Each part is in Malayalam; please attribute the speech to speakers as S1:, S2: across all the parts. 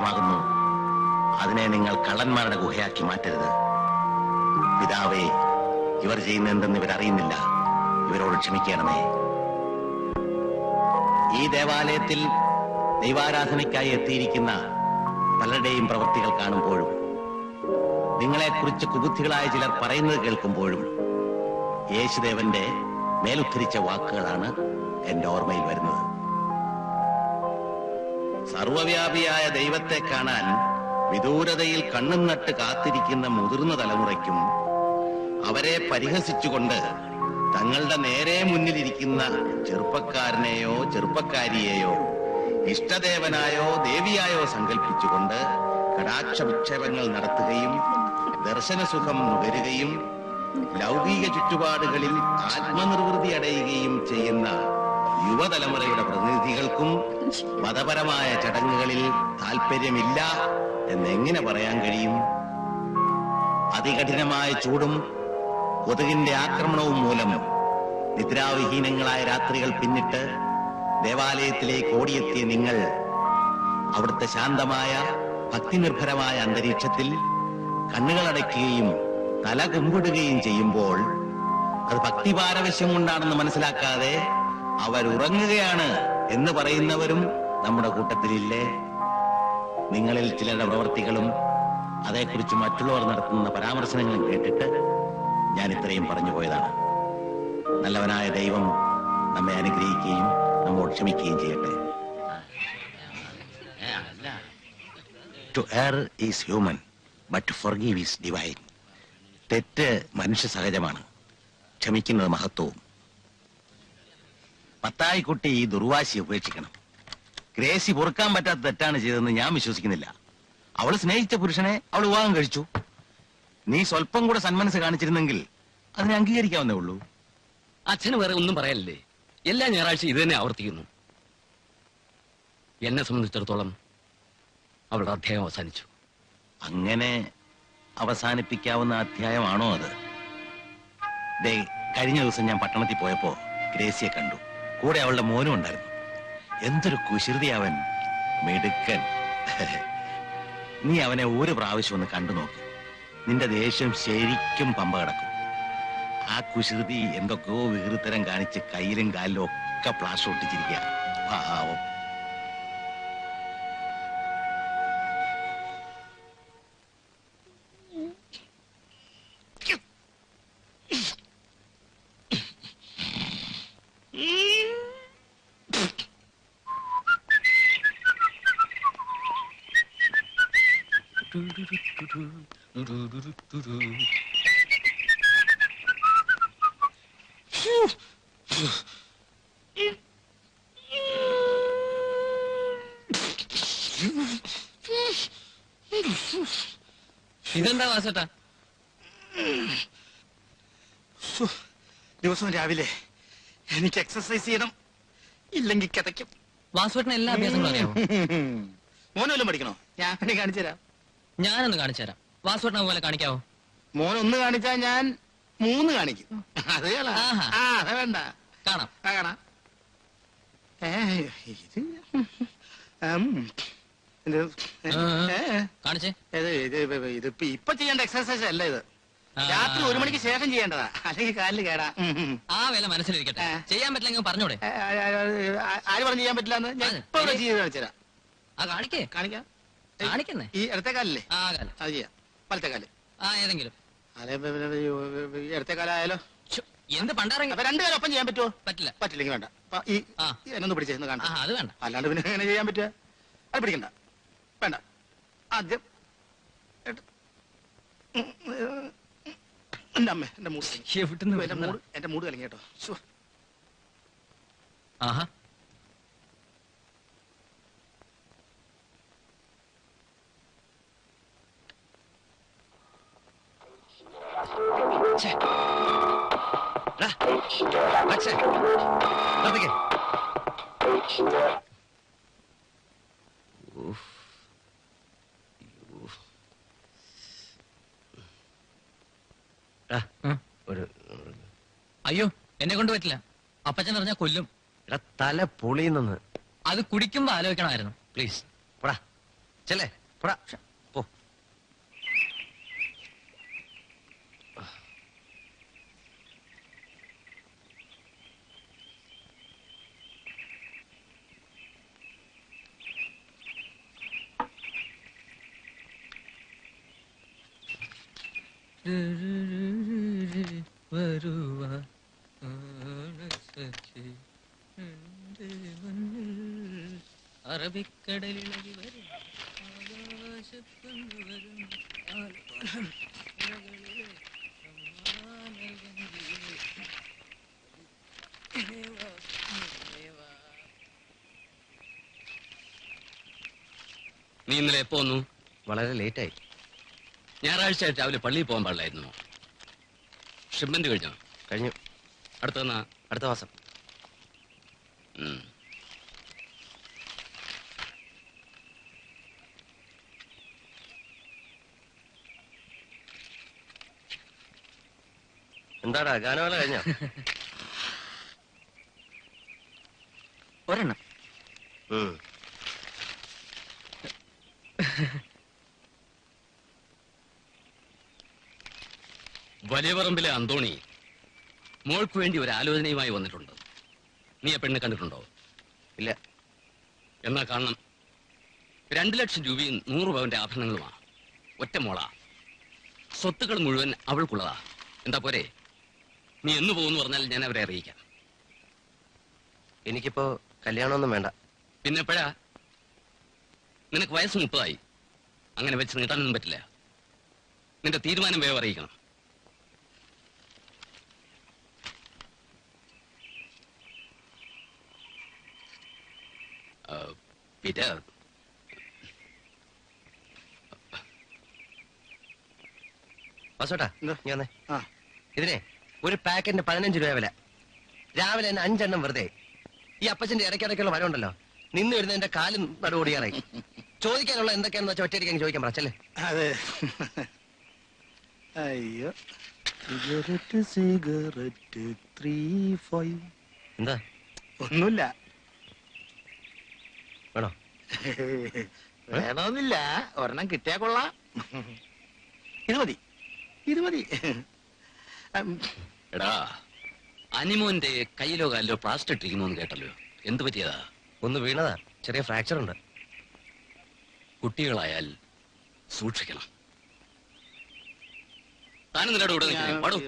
S1: ഗുഹാന്തരമാകുന്നു. അതിനെ നിങ്ങൾ കള്ളന്മാരുടെ ഗുഹയാക്കി മാറ്റരുത്. പിതാവേ, ഇവർ ചെയ്യുന്ന എന്തെന്ന് ഇവരറിയുന്നില്ല. ഇവരോട് ക്ഷമിക്കണമേ. ഈ ദേവാലയത്തിൽ ദൈവാരാധനയ്ക്കായി എത്തിയിരിക്കുന്ന പലരുടെയും പ്രവൃത്തികൾ കാണുമ്പോഴും നിങ്ങളെക്കുറിച്ച് കുബുദ്ധികളായ ചിലർ പറയുന്നത് കേൾക്കുമ്പോഴും യേശുദേവന്റെ മേലുദ്ധരിച്ച വാക്കുകളാണ് എന്റെ ഓർമ്മയിൽ വരുന്നത്. സർവവ്യാപിയായ ദൈവത്തെ കാണാൻ വിദൂരതയിൽ കണ്ണും നട്ട് കാത്തിരിക്കുന്ന മുതിർന്ന തലമുറയ്ക്കും അവരെ പരിഹസിച്ചുകൊണ്ട് തങ്ങളുടെ നേരെ മുന്നിലിരിക്കുന്ന ചെറുപ്പക്കാരനെയോ ചെറുപ്പക്കാരിയെയോ ഇഷ്ടദേവനായോ ദേവിയായോ സങ്കല്പിച്ചുകൊണ്ട് കടാക്ഷ വിക്ഷേപങ്ങൾ നടത്തുകയും ദർശനസുഖം നുകരുകയും ലൗകിക ചുറ്റുപാടുകളിൽ ആത്മനിർവൃതി അടയുകയും ചെയ്യുന്ന യുവതലമുറയുടെ പ്രതിനിധികൾക്കും മതപരമായ ചടങ്ങുകളിൽ താല്പര്യമില്ല എന്നെങ്ങനെ പറയാൻ കഴിയും? അതികഠിനമായ ചൂടും കൊതുകിന്റെ ആക്രമണവും മൂലം നിദ്രാവിഹീനങ്ങളായ രാത്രികൾ പിന്നിട്ട് ദേവാലയത്തിലേക്ക് ഓടിയെത്തിയ നിങ്ങൾ അവിടുത്തെ ശാന്തമായ ഭക്തിനിർഭരമായ അന്തരീക്ഷത്തിൽ കണ്ണുകളടയ്ക്കുകയും തല കുമ്പിടുകയും ചെയ്യുമ്പോൾ അത് ഭക്തിപാരവശ്യം കൊണ്ടാണെന്ന് മനസ്സിലാക്കാതെ അവരുറങ്ങുകയാണ് എന്ന് പറയുന്നവരും നമ്മുടെ കൂട്ടത്തിലില്ലേ? നിങ്ങളിൽ ചിലരുടെ പ്രവൃത്തികളും അതേക്കുറിച്ച് മറ്റുള്ളവർ നടത്തുന്ന പരാമർശനങ്ങളും കേട്ടിട്ട് ഞാൻ ഇത്രയും പറഞ്ഞു പോയതാണ്. നല്ലവനായ ദൈവം നമ്മെ അനുഗ്രഹിക്കുകയും നമ്മോട് ക്ഷമിക്കുകയും ചെയ്യട്ടെ. To err is human, but to forgive is divine. തെറ്റ് മനുഷ്യ സഹജമാണ്, ക്ഷമിക്കുന്നത് മഹത്വവും. മത്തായിക്കുട്ടി ഈ ദുർവാശി ഉപേക്ഷിക്കണം. ഗ്രേസി പൊറുക്കാൻ പറ്റാത്ത തെറ്റാണ് ചെയ്തതെന്ന് ഞാൻ വിശ്വസിക്കുന്നില്ല. അവൾ സ്നേഹിച്ച പുരുഷനെ അവൾ വിവാഹം കഴിച്ചു. നീ സ്വല്പം കൂടെ സന്മനസ് കാണിച്ചിരുന്നെങ്കിൽ അതിനെ അംഗീകരിക്കാവുന്നേ ഉള്ളൂ.
S2: അച്ഛന് വേറെ ഒന്നും പറയാനില്ലേ? എല്ലാ ഞായറാഴ്ച ഇത് തന്നെ ആവർത്തിക്കുന്നു. എന്നെ സംബന്ധിച്ചിടത്തോളം അവളുടെ അധ്യായം അവസാനിച്ചു.
S1: അങ്ങനെ അവസാനിപ്പിക്കാവുന്ന അധ്യായമാണോ അത്? കഴിഞ്ഞ ദിവസം ഞാൻ പട്ടണത്തിൽ പോയപ്പോ ഗ്രേസിയെ കണ്ടു. കൂടെ അവളുടെ മോനും ഉണ്ടായിരുന്നു. എന്തൊരു കുശൃതി അവൻ, മിടുക്കൻ. നീ അവനെ ഒരു പ്രാവശ്യം ഒന്ന് കണ്ടു നോക്ക്. നിന്റെ ദേഷ്യം ശരിക്കും പമ്പ കിടക്കും. ആ കുശൃതി എന്തൊക്കെയോ വികൃതരം കാണിച്ച് കയ്യിലും കാലിലും ഒക്കെ പ്ലാസ്റ്റർ ഒട്ടിച്ചിരിക്കുക. പാവം.
S2: ഇതെന്താ വാസേട്ടാ?
S1: ദിവസവും രാവിലെ എനിക്ക് എക്സസൈസ് ചെയ്യണം, ഇല്ലെങ്കിൽ കിതയ്ക്കും.
S2: വാസുവേട്ടന് എല്ലാ അഭ്യാസങ്ങളും അറിയാമോ?
S1: മോനൊന്നും പഠിക്കണോ? ഞാൻ കാണിച്ചു തരാം.
S2: ഞാനൊന്ന് കാണിച്ചു തരാം. വാസുവേട്ടനെ പോലെ കാണിക്കാവോ?
S1: മോനൊന്ന് കാണിച്ചാൽ ഞാൻ 3 കാണിക്കും. അത് വേണ്ട,
S2: കാണാം.
S1: കാണാം.
S2: കാണിച്ചേ.
S1: ഇത് ഇപ്പൊ ചെയ്യേണ്ട എക്സസൈസ് അല്ല ഇത്. രാത്രി 1 മണിക്ക് ശേഷം ചെയ്യേണ്ടതാ, അല്ലെങ്കിൽ കാലിൽ കേടാ.
S2: ആ വേല മനസ്സിലിരിക്കട്ടെ. ചെയ്യാൻ പറ്റില്ലെങ്കിൽ പറഞ്ഞൂടെ?
S1: ആര് പറഞ്ഞു ചെയ്യാൻ പറ്റില്ലെന്ന്? ഞാൻ ഇപ്പൊ ചെയ്ത് കാണിച്ചുതരാം. കാണിക്കാം.
S2: കാണിക്കുന്നേ
S1: ഈ ഇടത്തെ കാലല്ലേ?
S2: ആ കാലം
S1: അത് ചെയ്യാം. വലത്തെ കാല്
S2: ഏതെങ്കിലും.
S1: ഇടത്തെ കാലായാലോ?
S2: എന്ത് പണ്ടാറങ്ങി?
S1: 2 കാലം ഒപ്പം ചെയ്യാൻ പറ്റുമോ?
S2: പറ്റില്ല.
S1: പറ്റില്ലെങ്കിൽ വേണ്ട. എന്നൊന്ന് പിടിച്ചേന്ന് കാണാം.
S2: അത് വേണ്ട.
S1: അല്ലാണ്ട് പിന്നെ എങ്ങനെ ചെയ്യാൻ പറ്റുക? അത് പിടിക്കണ്ട, വേണ്ട. ആദ്യം എന്റെ അമ്മ, എന്റെ മൂട് കലങ്ങി കേട്ടോ.
S2: ആഹാ, അയ്യോ, എന്നെ കൊണ്ട് പറ്റില്ല. അപ്പച്ചൻ പറഞ്ഞാ കൊല്ലും.
S3: തല പൊളിയുന്നെന്ന്.
S2: അത് കുടിക്കുമ്പോ ആലോചിക്കണമായിരുന്നു. പ്ലീസ്.
S3: ചെല്ലേ പോടാ പോ.
S2: അറബിക്കടലിളകി വരും ആകാശത്തുന്നു വരും ആൽപ്പനകളിലെ നീ ഇന്നലെ എപ്പോ വന്നു?
S3: വളരെ ലേറ്റായി.
S2: ഞായറാഴ്ച രാവിലെ പള്ളിയിൽ പോകാൻ പാടില്ലായിരുന്നു. ഷിപ്മെന്റ് കഴിഞ്ഞോ?
S3: കഴിഞ്ഞു.
S2: അടുത്ത
S3: അടുത്ത മാസം. എന്താടാ ഗാനമേള കഴിഞ്ഞോ?
S2: ഒരെണ്ണം. വലിയ പറമ്പിലെ അന്തോണി മോൾക്ക് വേണ്ടി ഒരു ആലോചനയുമായി വന്നിട്ടുണ്ട്. നീ ആ പെണ്ണ് കണ്ടിട്ടുണ്ടോ?
S3: ഇല്ല.
S2: എന്നാ കാണണം. 2 ലക്ഷം രൂപയും 100 പവന്റെ ആഭരണങ്ങളുമാ. ഒറ്റ മോളാ. സ്വത്തുക്കൾ മുഴുവൻ അവൾക്കുള്ളതാ. എന്താ പോരെ? നീ എന്ന് പോകുന്നു പറഞ്ഞാൽ ഞാൻ അവരെ അറിയിക്കാം.
S3: എനിക്കിപ്പോ കല്യാണമൊന്നും വേണ്ട.
S2: പിന്നെപ്പോഴാ? നിനക്ക് വയസ്സ് 30ആയി. അങ്ങനെ വെച്ച് നീട്ടാനൊന്നും പറ്റില്ല. നിന്റെ തീരുമാനം വേഗം അറിയിക്കണം. പീറ്റർ,
S3: വാസോട്ടാ ഞാൻ ഇതിനെ ഒരു പാക്കറ്റിന് 15 രൂപ വില. രാവിലെ തന്നെ 5 എണ്ണം വെറുതെ. ഈ അപ്പച്ചന്റെ ഇടയ്ക്കിടയ്ക്കുള്ള മരം ഉണ്ടല്ലോ, നിന്ന് വരുന്ന എന്റെ കാലും നടുവോടിയാറായി. ചോദിക്കാനുള്ള എന്തൊക്കെയാണെന്ന് വെച്ചാൽ ഒറ്റയടിക്കാൻ ചോദിക്കാൻ പറച്ചല്ലേ.
S4: അതെ. അയ്യോ, സിഗരറ്റ് സിഗരറ്റ് 3-5.
S3: എന്താ?
S4: ഒന്നുമില്ല.
S3: വേണോ?
S4: വേണമെന്നില്ല, ഒരെണ്ണം കിട്ടിയാ കൊള്ളാം. ഇത് മതി, ഇത് മതി.
S2: എടാ, അനിമോന്റെ കയ്യിലോ കാലിലോ പ്ലാസ്റ്റർ ഇട്ടിരിക്കുന്നു കേട്ടല്ലോ. എന്ത് പറ്റിയതാ?
S3: ഒന്ന് വീണതാ, ചെറിയ ഫ്രാക്ചർ ഉണ്ട്.
S2: കുട്ടികളായാൽ സൂക്ഷിക്കണം. താനും നിന്നോട് ഇവിടെ നിൽക്കുന്നേ. പാടൂ.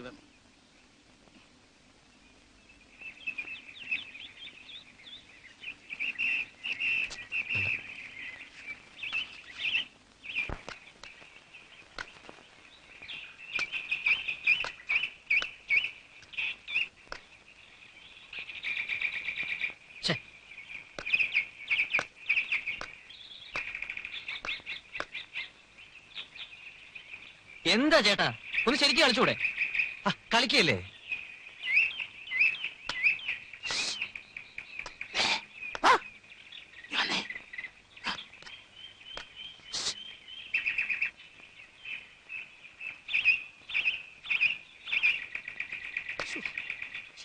S3: എന്താ ചേട്ടാ, ഒന്ന് ശരിക്കും കളിച്ചൂടെ? കളിക്കല്ലേ?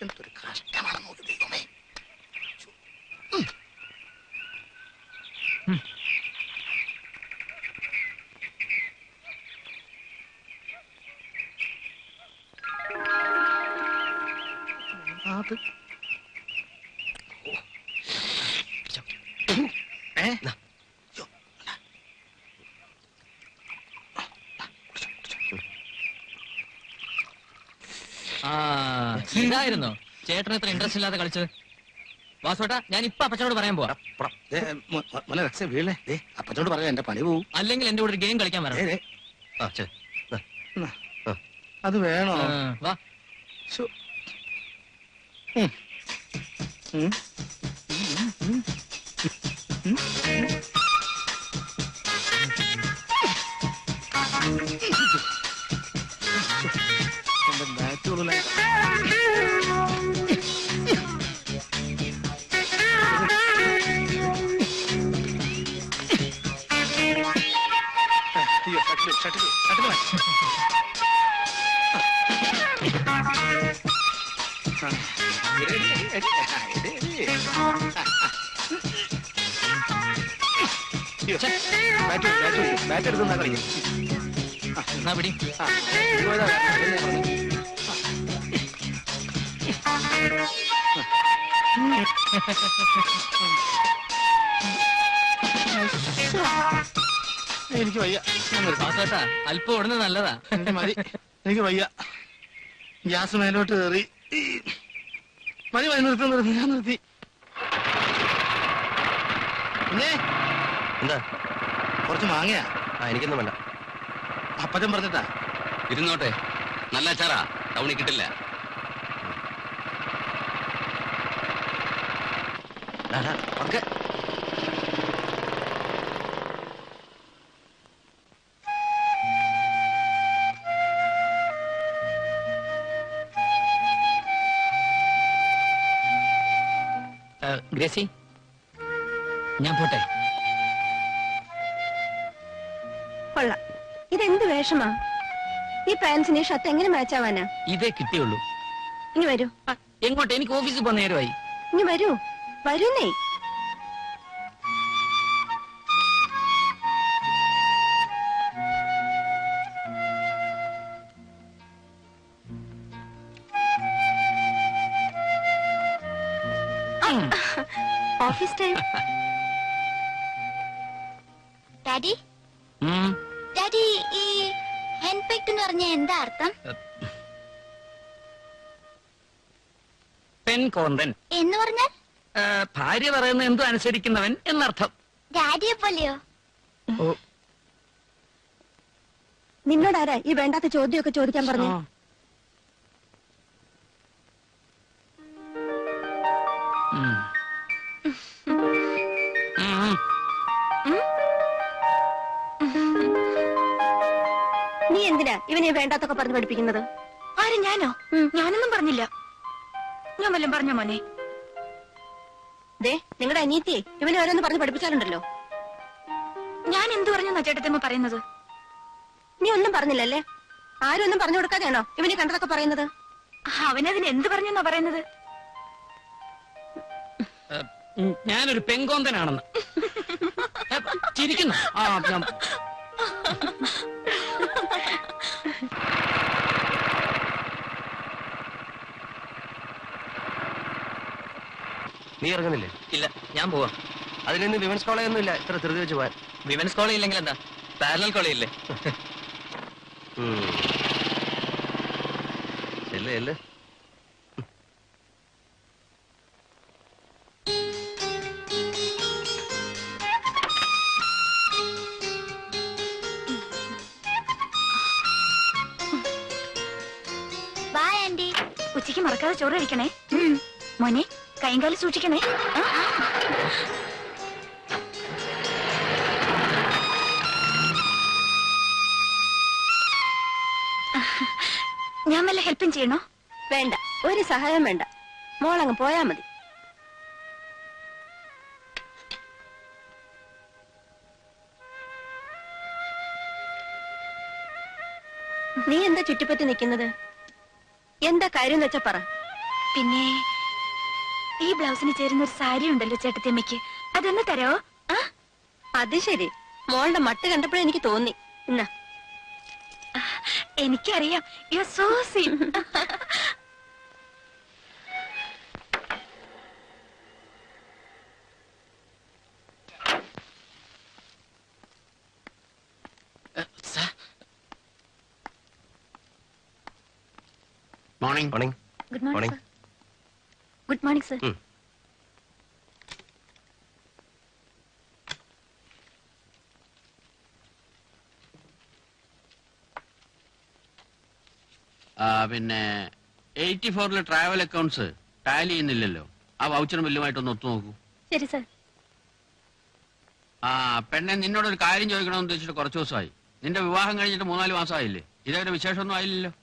S4: എന്തൊരു കഷ്ടമാണ് നോക്കി ദൈവമേ. അത്
S5: ഇതായിരുന്നോ ചേട്ടൻ ഇത്ര ഇൻട്രസ്റ്റ് ഇല്ലാതെ കളിച്ചത്? വാസോട്ടാ, ഞാൻ ഇപ്പൊ അപ്പച്ചനോട് പറയാൻ പോവാ.
S4: മോനെ രക്ഷ വീഴേ. അപ്പച്ചോട് പറയാം, എന്റെ പണി പോവും.
S5: അല്ലെങ്കിൽ എന്റെ കൂടെ ഒരു ഗെയിം കളിക്കാൻ വരാം.
S4: അത് വേണോ?
S5: വാ.
S4: എന്റെ ബാറ്റുള്ള ബാറ്റ് എടുത്താ കളി.
S5: എന്നാ പിടി.
S4: ആ, ഇത് പോയതാ. അതല്ലേ പറഞ്ഞത്. എനിക്ക് വയ്യ. ഞാൻ നിർത്താം.
S5: വാസോട്ടാ അല്പം ഓടുന്നത് നല്ലതാ.
S4: എനിക്ക് മതി. എനിക്ക് വയ്യ. ഗ്യാസ് മേലോട്ട് കയറി. മതി മതി, നിർത്തി. ഞാൻ നിർത്തി. പിന്നെ
S3: എന്താ?
S4: കുറച്ച് മാങ്ങയാ.
S3: എനിക്കൊന്നും വേണ്ട.
S4: അപ്പച്ചൻ പറഞ്ഞിട്ടാ.
S2: ഇരുന്നോട്ടെ, നല്ല അച്ചാറാ, ടൗണിൽ കിട്ടില്ല.
S3: ഓക്കെ.
S5: ഗ്രേസി, ഞാൻ പോട്ടെ.
S6: കൊള്ളാം. ഇതെന്ത് വേഷമാ? ഈ പാൻസിന് ഈ ഷർട്ട് എങ്ങനെ മാച്ച് ആവാനാ?
S5: ഇതേ കിട്ടിയുള്ളൂ.
S6: ഇനി വരൂ.
S5: എങ്ങോട്ട്? എനിക്ക് ഓഫീസിൽ പോകുന്ന നേരമായി.
S6: ഇനി വരൂ. വരുന്നേ. Office time.
S7: ഡാഡി ഡാഡി, ഈ ഹെൻ പെക്ട് എന്ന് പറഞ്ഞ എന്താ അർത്ഥം?
S5: പെൻ കോന്തൻ
S7: എന്ന് പറഞ്ഞാൽ
S5: ഭാര്യ പറയുന്ന എന്തും അനുസരിക്കുന്നവൻ എന്നർത്ഥം.
S7: ഡാഡിയെ പോലെയോ?
S6: നിന്നോടാരാ ഈ വേണ്ടാത്ത ചോദ്യമൊക്കെ ചോദിക്കാൻ പറഞ്ഞു? നീ എന്തിനാ ഇവനെ വേണ്ടാത്തൊക്കെ പറഞ്ഞ് പഠിപ്പിക്കുന്നത്?
S7: ആര്, ഞാനോ? ഞാനൊന്നും പറഞ്ഞില്ല. ഞാൻ വല്ലതും പറഞ്ഞോ മോനെ?
S6: ദേ, നിങ്ങളുടെ അനിയത്തിയെ ഇവനെ ഓരോന്ന് പറഞ്ഞ് പഠിപ്പിച്ചാലുണ്ടല്ലോ.
S7: ഞാൻ എന്തു പറഞ്ഞു ചേട്ടത്തമ്മ പറയുന്നത്?
S6: നീ ഒന്നും പറഞ്ഞില്ലല്ലേ? ആരും ഒന്നും പറഞ്ഞു കൊടുക്കാതെയാണോ ഇവനെ കണ്ടതൊക്കെ പറയുന്നത്?
S7: അവനതിന് എന്ത് പറഞ്ഞെന്നാ പറയുന്നത്?
S5: ഞാനൊരു പെങ്കോന്തനാണെന്ന്. ചിരിക്കുന്നു.
S3: നീ ഇറങ്ങുന്നില്ലേ?
S5: ഇല്ല, ഞാൻ പോവാ.
S3: അതിനൊന്നും വിമൻസ് കോളേജ് ഒന്നും ഇല്ല ഇത്ര ധൃതി വെച്ച് പോവാൻ.
S5: വിമൻസ് കോളേജ് ഇല്ലെങ്കിൽ എന്താ, പാരലൽ കോളേജ് ഇല്ലേ?
S3: ചെല്ലേ.
S7: By anti. ഉച്ചയ്ക്ക് മറക്കാതെ ചോറ് കഴിക്കണേ മോനെ. കൈകാലം സൂക്ഷിക്കണേ. ഞാൻ വല്ല ഹെൽപ്പും ചെയ്യണോ?
S6: വേണ്ട, ഒരു സഹായം വേണ്ട. മോളങ്ങ് പോയാ മതി. നീ എന്താ ചുറ്റിപ്പറ്റി നിൽക്കുന്നത്? എന്താ കാര്യം എന്ന് വെച്ചാ പറ.
S7: പിന്നെ ഈ ബ്ലൗസിന് ചേരുന്ന ഒരു സാരി ഉണ്ടല്ലോ ചേട്ടത്തിയമ്മയ്ക്ക്, അതൊന്ന് തരോ?
S6: അത് ശരി, മോളുടെ മട്ട് കണ്ടപ്പോഴേ എനിക്ക് തോന്നി. എന്നാ,
S7: എനിക്കറിയാം. You are so sweet.
S2: Morning.
S3: Morning.
S6: Good morning
S3: morning.
S6: Sir. Good morning sir.
S8: പിന്നെ 84 ട്രാവൽ അക്കൗണ്ട്സ് ടാലി ചെയ്യുന്നില്ലല്ലോ. ആ വൗച്ചറും ബില്ലുമായിട്ടൊന്ന് ഒത്തു നോക്കൂ.
S6: ശരി സർ.
S8: പെണ്ണെ, നിന്നോടൊരു കാര്യം ചോദിക്കണമെന്ന് ഉദ്ദേശിച്ചിട്ട് കുറച്ച് ദിവസമായി. നിന്റെ വിവാഹം കഴിഞ്ഞിട്ട് 3-4 മാസമായില്ലേ? ഇതേവരെ വിശേഷമൊന്നും ആയില്ലല്ലോ.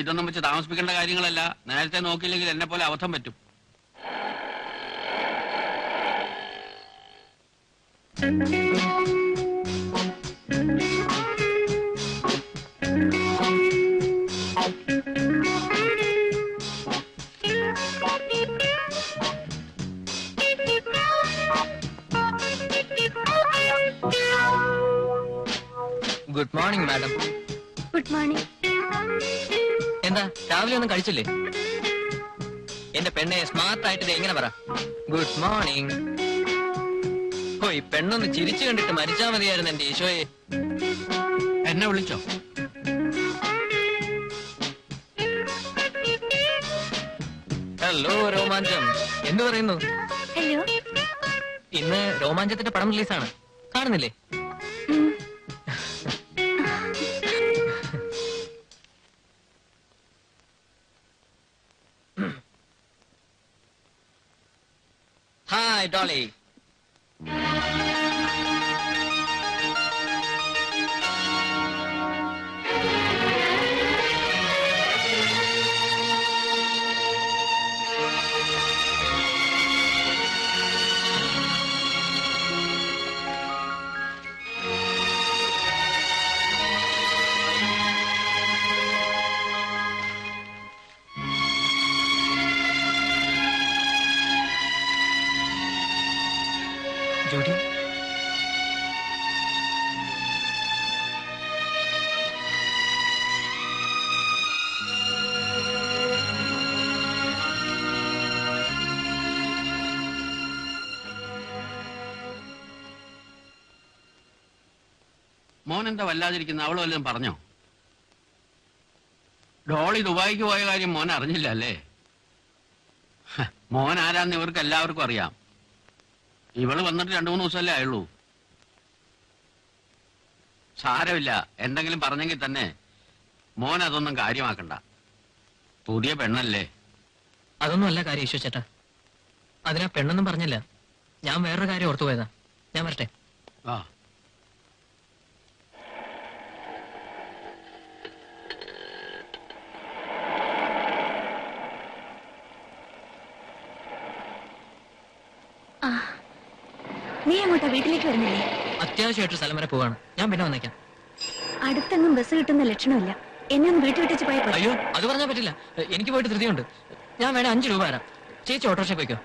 S8: ഇതൊന്നും വെച്ച് താമസിപ്പിക്കേണ്ട കാര്യങ്ങളല്ല. നേരത്തെ നോക്കിയില്ലെങ്കിൽ എന്നെ പോലെ അബദ്ധം പറ്റും.
S5: Good morning madam.
S6: Good morning.
S5: എന്താ രാവിലെ ഒന്നും കഴിച്ചില്ലേ? എന്റെ പെണ്ണെ സ്മാർട്ട് ആയിട്ട് ദേ എങ്ങനെ പറ ഗുഡ് മോർണിംഗ്. ഓ ഈ പെണ്ണൊന്ന് ചിരിച്ചു കണ്ടിട്ട് മരിച്ചാ മതിയായിരുന്നു എന്റെ ഈശോയെ.
S8: എന്നെ വിളിച്ചോ?
S5: ഹലോ രോമാഞ്ചം, എന്തു പറയുന്നു?
S6: ഹലോ.
S5: ഇന്ന് രോമാഞ്ചത്തിന്റെ പടം റിലീസാണ്, കാണുന്നില്ലേ? ഹായ് ഡോളി. ജോഡി,
S8: മോൻ എന്താ വല്ലാതിരിക്കുന്ന? അവള് വല്ലതും പറഞ്ഞോ? ഡോളി ദുബായിക്ക് പോയ കാര്യം മോൻ അറിഞ്ഞില്ല അല്ലേ? മോൻ ആരാന്ന് ഇവർക്ക് എല്ലാവർക്കും അറിയാം. ഇവള് വന്നിട്ട് 2-3 ദിവസമല്ലേ ആയുള്ളൂ. സാരമില്ല, എന്തെങ്കിലും പറഞ്ഞെങ്കിൽ തന്നെ മോൻ അതൊന്നും കാര്യമാക്കണ്ട. പുതിയ പെണ്ണല്ലേ.
S5: അതൊന്നും അല്ല കാര്യം ഈശോ ചേട്ടാ. അതിനാ പെണ്ണൊന്നും പറഞ്ഞില്ല. ഞാൻ വേറൊരു കാര്യം ഓർത്തു പോയതാ. ഞാൻ വരട്ടെ.
S8: ആ
S6: നീ അങ്ങോട്ടാ വീട്ടിലേക്ക് വരുന്നില്ലേ?
S5: അത്യാവശ്യമായിട്ട് സ്ഥലം വരെ പോവാണ്. ഞാൻ പിന്നെ വന്നേക്കാം.
S6: അടുത്തെങ്ങും ബസ് കിട്ടുന്ന ലക്ഷണമില്ല. എന്നെ ഒന്ന് വീട്ടിൽ വിട്ടിച്ച് പോയാൽ പോരെ?
S5: അയ്യോ, അത് പറഞ്ഞാൽ പറ്റില്ല. എനിക്ക് പോയിട്ട് ധൃതിയുണ്ട്. ഞാൻ വേണേ 5 രൂപ തരാം. ചേച്ചി ഓട്ടോറിക്ഷ പോയിക്കോ.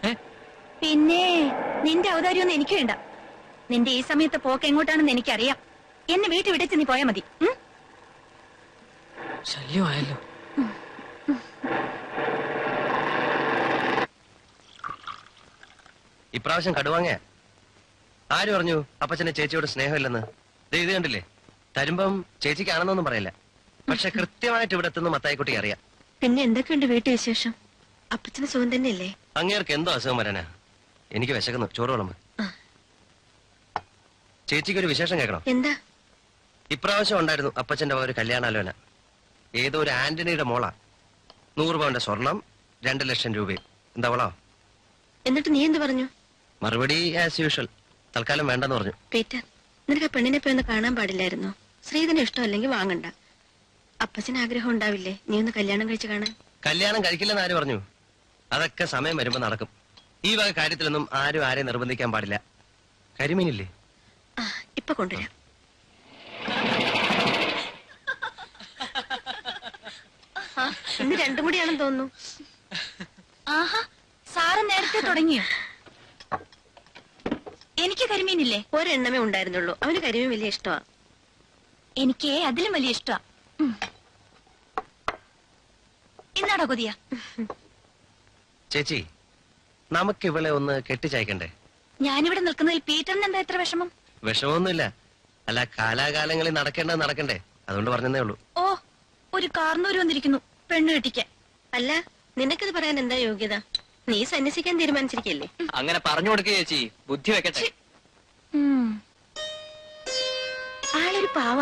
S6: പിന്നെ നിന്റെ ഔദാര്യമൊന്നും എനിക്ക് വേണ്ട. നിന്റെ ഈ സമയത്ത് പോക്ക് എങ്ങോട്ടാണെന്ന് എനിക്കറിയാം. എന്നെ വീട്ടിൽ വിട്ടിച്ച് നീ പോയാൽ മതി.
S5: ശല്യമായല്ലോ.
S3: ഇപ്രാവശ്യം കടുവാങ്ങ. ആര് പറഞ്ഞു അപ്പച്ചന്റെ ചേച്ചിയോട് സ്നേഹമില്ലെന്ന്? ദേ ഇത് കണ്ടില്ലേ? തരുമ്പം ചേച്ചിക്കാണെന്നൊന്നും പറയില്ല. പക്ഷെ കൃത്യമായിട്ട് ഇവിടെ എത്തുന്ന മത്തായിക്കുട്ടി അറിയാം.
S6: പിന്നെ എന്തൊക്കെയുണ്ട് വീട്ടു വിശേഷം? അപ്പച്ചന് സുഖം തന്നെയല്ലേ?
S3: അങ്ങേർക്ക് എന്തോ അസുഖം വരാനാ? എനിക്ക് വിശക്കുന്നു. ചോറ് വിളമ്പ്. ചേച്ചിക്കൊരു വിശേഷം കേൾക്കണം.
S6: എന്താ?
S3: ഇപ്രാവശ്യം ഉണ്ടായിരുന്നു അപ്പച്ചന്റെ ഒരു കല്യാണാലോചന. ഏതോ ഒരു ആന്റണിയുടെ മോളാ. 100 പവന്റെ സ്വർണം, 2 ലക്ഷം രൂപയും. എന്താ വളോ?
S6: എന്നിട്ട് നീ എന്ത് പറഞ്ഞു?
S3: മറുപടി ആസ് യൂഷ്വൽ. തൽക്കാലം വേണ്ടെന്ന് പറഞ്ഞു.
S6: പീറ്റർ, നിനക്ക് ആ പെണ്ണിനെ പോയി ഒന്ന് കാണാൻ പാടില്ലായിരുന്നോ? ശ്രീധന ഇഷ്ടമല്ലെങ്കിൽ വാങ്ങണ്ട. അപ്പച്ചന് ആഗ്രഹം ഉണ്ടാവില്ലേ നീ ഒന്ന് കല്യാണം കഴിച്ച് കാണാൻ?
S3: കല്യാണം കഴിക്കില്ലെന്ന് ആര് പറഞ്ഞു? അതൊക്കെ സമയം വരുമ്പോ നടക്കും. ഈ വക കാര്യത്തിലൊന്നും ആരും ആരെയും നിർബന്ധിക്കാൻ പാടില്ല. കരിമീനില്ലേ?
S6: ഇപ്പൊ കൊണ്ടുവരാം. ഇന്ന് 2 കൂടിയാണെന്ന് തോന്നുന്നു. ആഹാ, സാറ് നേരത്തെ തുടങ്ങിയോ? എനിക്ക് കരിമീനില്ലേ? ഒരെണ്ണമേ ഉണ്ടായിരുന്നുള്ളൂ. അവന് കരിമീൻ വലിയ ഇഷ്ടമാ. എനിക്ക് അതിലും വലിയ ഇഷ്ടമാ. ഇന്നാടോ കൊതിയ?
S3: ചേച്ചി, നമുക്ക് ഇവളെ ഒന്ന് കെട്ടിച്ചയക്കണ്ടേ?
S6: ഞാനിവിടെ നിൽക്കുന്നതിൽ പീറ്ററിന് എന്താ എത്ര വിഷമം?
S3: വിഷമമൊന്നുമില്ല. അല്ല, കാലാകാലങ്ങളിൽ നടക്കേണ്ടത് നടക്കണ്ടേ, അതുകൊണ്ട് പറഞ്ഞതേ ഉള്ളൂ.
S6: ഓ, ഒരു കാർന്നൂര് വന്നിരിക്കുന്നു പെണ്ണ് കെട്ടിക്കാൻ. അല്ല, നിനക്കത് പറയാൻ എന്താ യോഗ്യത? നീ സന്യസിക്കാൻ തീരുമാനിച്ചിരിക്കല്ലേ?
S5: അങ്ങനെ പറഞ്ഞു കൊടുക്കുക ചേച്ചി. ബുദ്ധി വെക്കട്ടെ.
S6: ആളൊരു പാവ.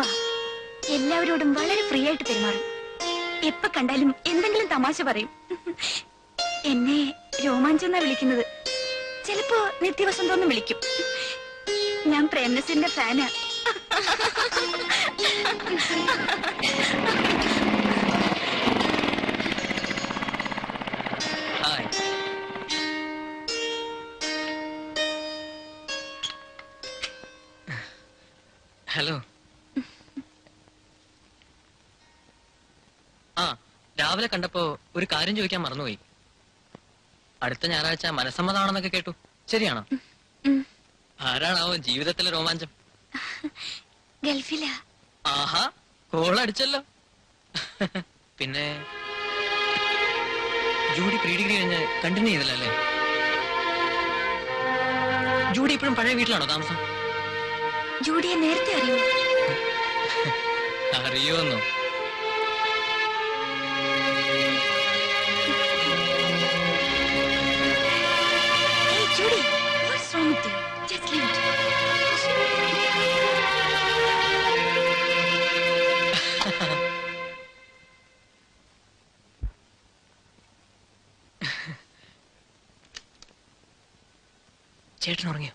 S6: എല്ലാവരോടും വളരെ ഫ്രീ ആയിട്ട് പെരുമാറും. എപ്പ കണ്ടാലും എന്തെങ്കിലും തമാശ പറയും. എന്നെ രോമാഞ്ചെന്നാ വിളിക്കുന്നത്. ചിലപ്പോ നിത്യവസന്തോന്നും വിളിക്കും. ഞാൻ പ്രേംനസീറിന്റെ ഫാനാ.
S5: ഹായ്. ഹലോ. ആ, രാവിലെ കണ്ടപ്പോ ഒരു കാര്യം ചോദിക്കാൻ മറന്നുപോയി. അടുത്ത ഞായറാഴ്ച മനസ്സമ്മതാണെന്നൊക്കെ കേട്ടു. ശരിയാണോ? ആരാണാവോ ജീവിതത്തിലെ രോമാഞ്ചം?
S6: ഗൾഫിലാ.
S5: ആഹാ കോളടിച്ചല്ലോ. പിന്നെ ജൂഡി പ്രീ ഡിഗ്രി കഴിഞ്ഞ് കണ്ടിന്യൂ ചെയ്തില്ല അല്ലേ? ജൂഡി ഇപ്പോഴും പഴയ വീട്ടിലാണോ താമസം?
S7: ജൂഡിയെ നേരത്തെ അറിയോ?
S5: അറിയോന്നോ?
S7: Hey, Judy, what's wrong with you? Just leave it.
S5: ചേട്ടൻ ഉറങ്ങിയോ?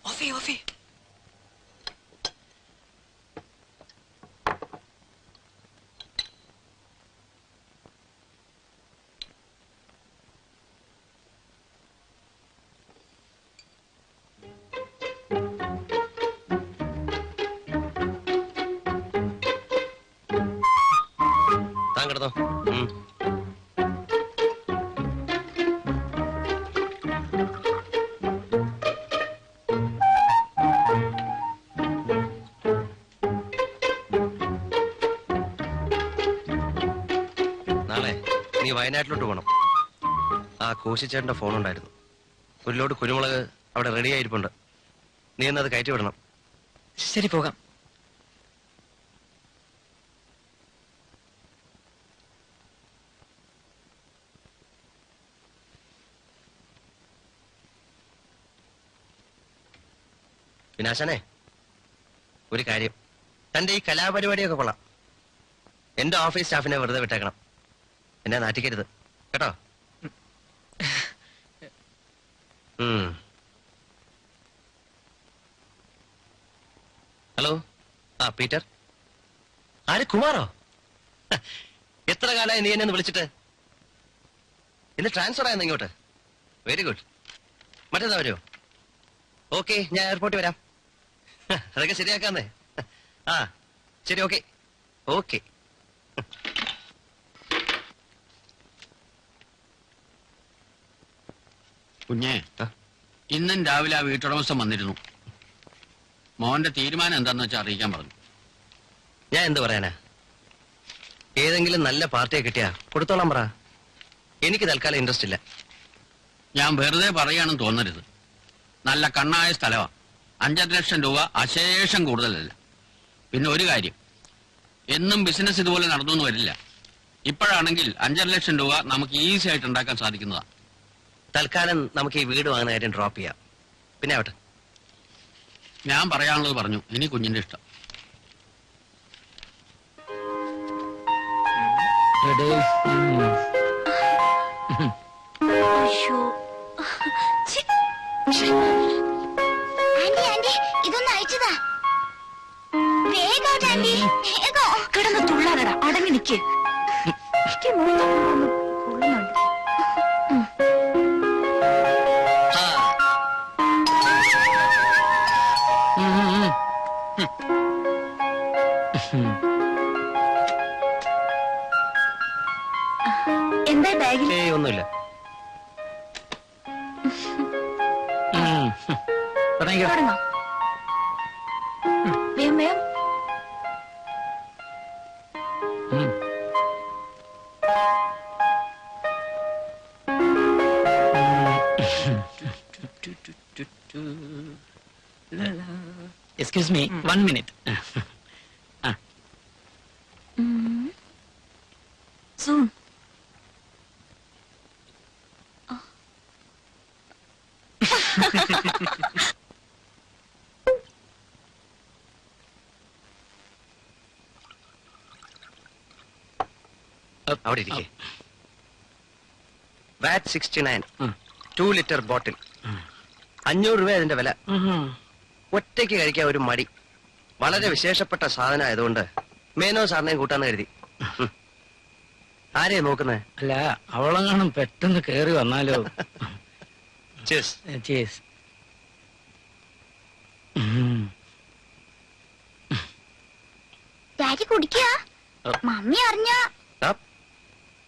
S5: ഓഫി ഓഫി.
S3: താൻ കിടന്നോ. നാളെ നീ വയനാട്ടിലോട്ട് പോകണം. ആ കോശിച്ചേട്ടന്റെ ഫോൺ ഉണ്ടായിരുന്നു. ഒരു ലോഡ് കുരുമുളക് അവിടെ റെഡി ആയിരിപ്പുണ്ട്. നീ എന്നത് കയറ്റി വിടണം.
S5: ശരി പോകാം.
S3: വിനാശനെ, ഒരു കാര്യം, തന്റെ ഈ കലാപരിപാടിയൊക്കെ കൊള്ളാം. എന്റെ ഓഫീസ് സ്റ്റാഫിനെ വെറുതെ വിട്ടേക്കണം. എന്നെ നാറ്റിക്കരുത് കേട്ടോ. ഹലോ, ആ പീറ്റർ. ആര്, കുമാറോ? എത്ര കാലമായി നീ എന്നെ ഒന്ന് വിളിച്ചിട്ട്? ഇന്ന് ട്രാൻസ്ഫർ ആയെന്ന് ഇങ്ങോട്ട്. Very good. മറ്റേതാ വരുമോ? ഓക്കെ, ഞാൻ എയർപോർട്ടിൽ വരാം. അതൊക്കെ ശരിയാക്കാന്നേ. ആ ശരി, ഓക്കെ ഓക്കെ.
S8: കുഞ്ഞേ, ഇന്നും രാവിലെ ആ വീട്ടുടമസ്ഥൻ വന്നിരുന്നു. മോന്റെ തീരുമാനം എന്താന്ന് വെച്ചാൽ അറിയിക്കാൻ പറഞ്ഞു.
S3: ഞാൻ എന്ത് പറയാനാ? ഏതെങ്കിലും നല്ല പാർട്ടിയെ കിട്ടിയാ കൊടുത്തോളാം പറ. എനിക്ക് തൽക്കാലം ഇൻട്രസ്റ്റ് ഇല്ല.
S8: ഞാൻ വെറുതെ പറയാണെന്ന് തോന്നരുത്. നല്ല കണ്ണായ സ്ഥലമാണ്. 5.5 ലക്ഷം രൂപ അശേഷം കൂടുതലല്ല. പിന്നെ ഒരു കാര്യം, എന്നും ബിസിനസ് ഇതുപോലെ നടന്നു വരില്ല. ഇപ്പോഴാണെങ്കിൽ 5.5 ലക്ഷം രൂപ നമുക്ക് ഈസി ആയിട്ട് ഉണ്ടാക്കാൻ സാധിക്കുന്നതാ.
S3: തൽക്കാലം നമുക്ക് ഈ വീട് വാങ്ങുന്ന കാര്യം ഡ്രോപ്പ് ചെയ്യാം. പിന്നെ ആവട്ടെ.
S8: ഞാൻ പറയാനുള്ളത് പറഞ്ഞു. ഇനി കുഞ്ഞിന്റെ ഇഷ്ടം.
S7: അയ്യോ. ആന്റി ആന്റി, ഇതൊന്ന് അയച്ചതാ. വേഗം ആന്റി, വേഗം.
S6: കിടന്ന് തുള്ളാനടാ, അടങ്ങി നിൽക്കേ. എന്താ ബാഗിൽ?
S3: ഒന്നുമില്ല.
S6: തുടങ്ങാം. വേഗം വേഗം.
S5: Excuse me, 1 minute.
S6: Soon.
S3: അവിടെ ഇരിക്കേ. വാറ്റ് 69, 2 ലിറ്റർ ബോട്ടിൽ, 500 രൂപ അതിന്റെ വില. ഒറ്റയ്ക്ക് കഴിക്കാൻ ഒരു മടി. വളരെ വിശേഷപ്പെട്ട സാധനം ആയതുകൊണ്ട് മേനോ സാറിനെയും കൂട്ടാന്ന് കരുതി. ആരെയാ നോക്കുന്നേ?
S9: അല്ല, അവളെങ്ങാനും പെട്ടെന്ന് കേറി വന്നാലോ.
S3: Cheers.
S9: Cheers.
S7: ഡാഡി കുടിക്കുക. മമ്മി അറിഞ്ഞ
S3: ആ,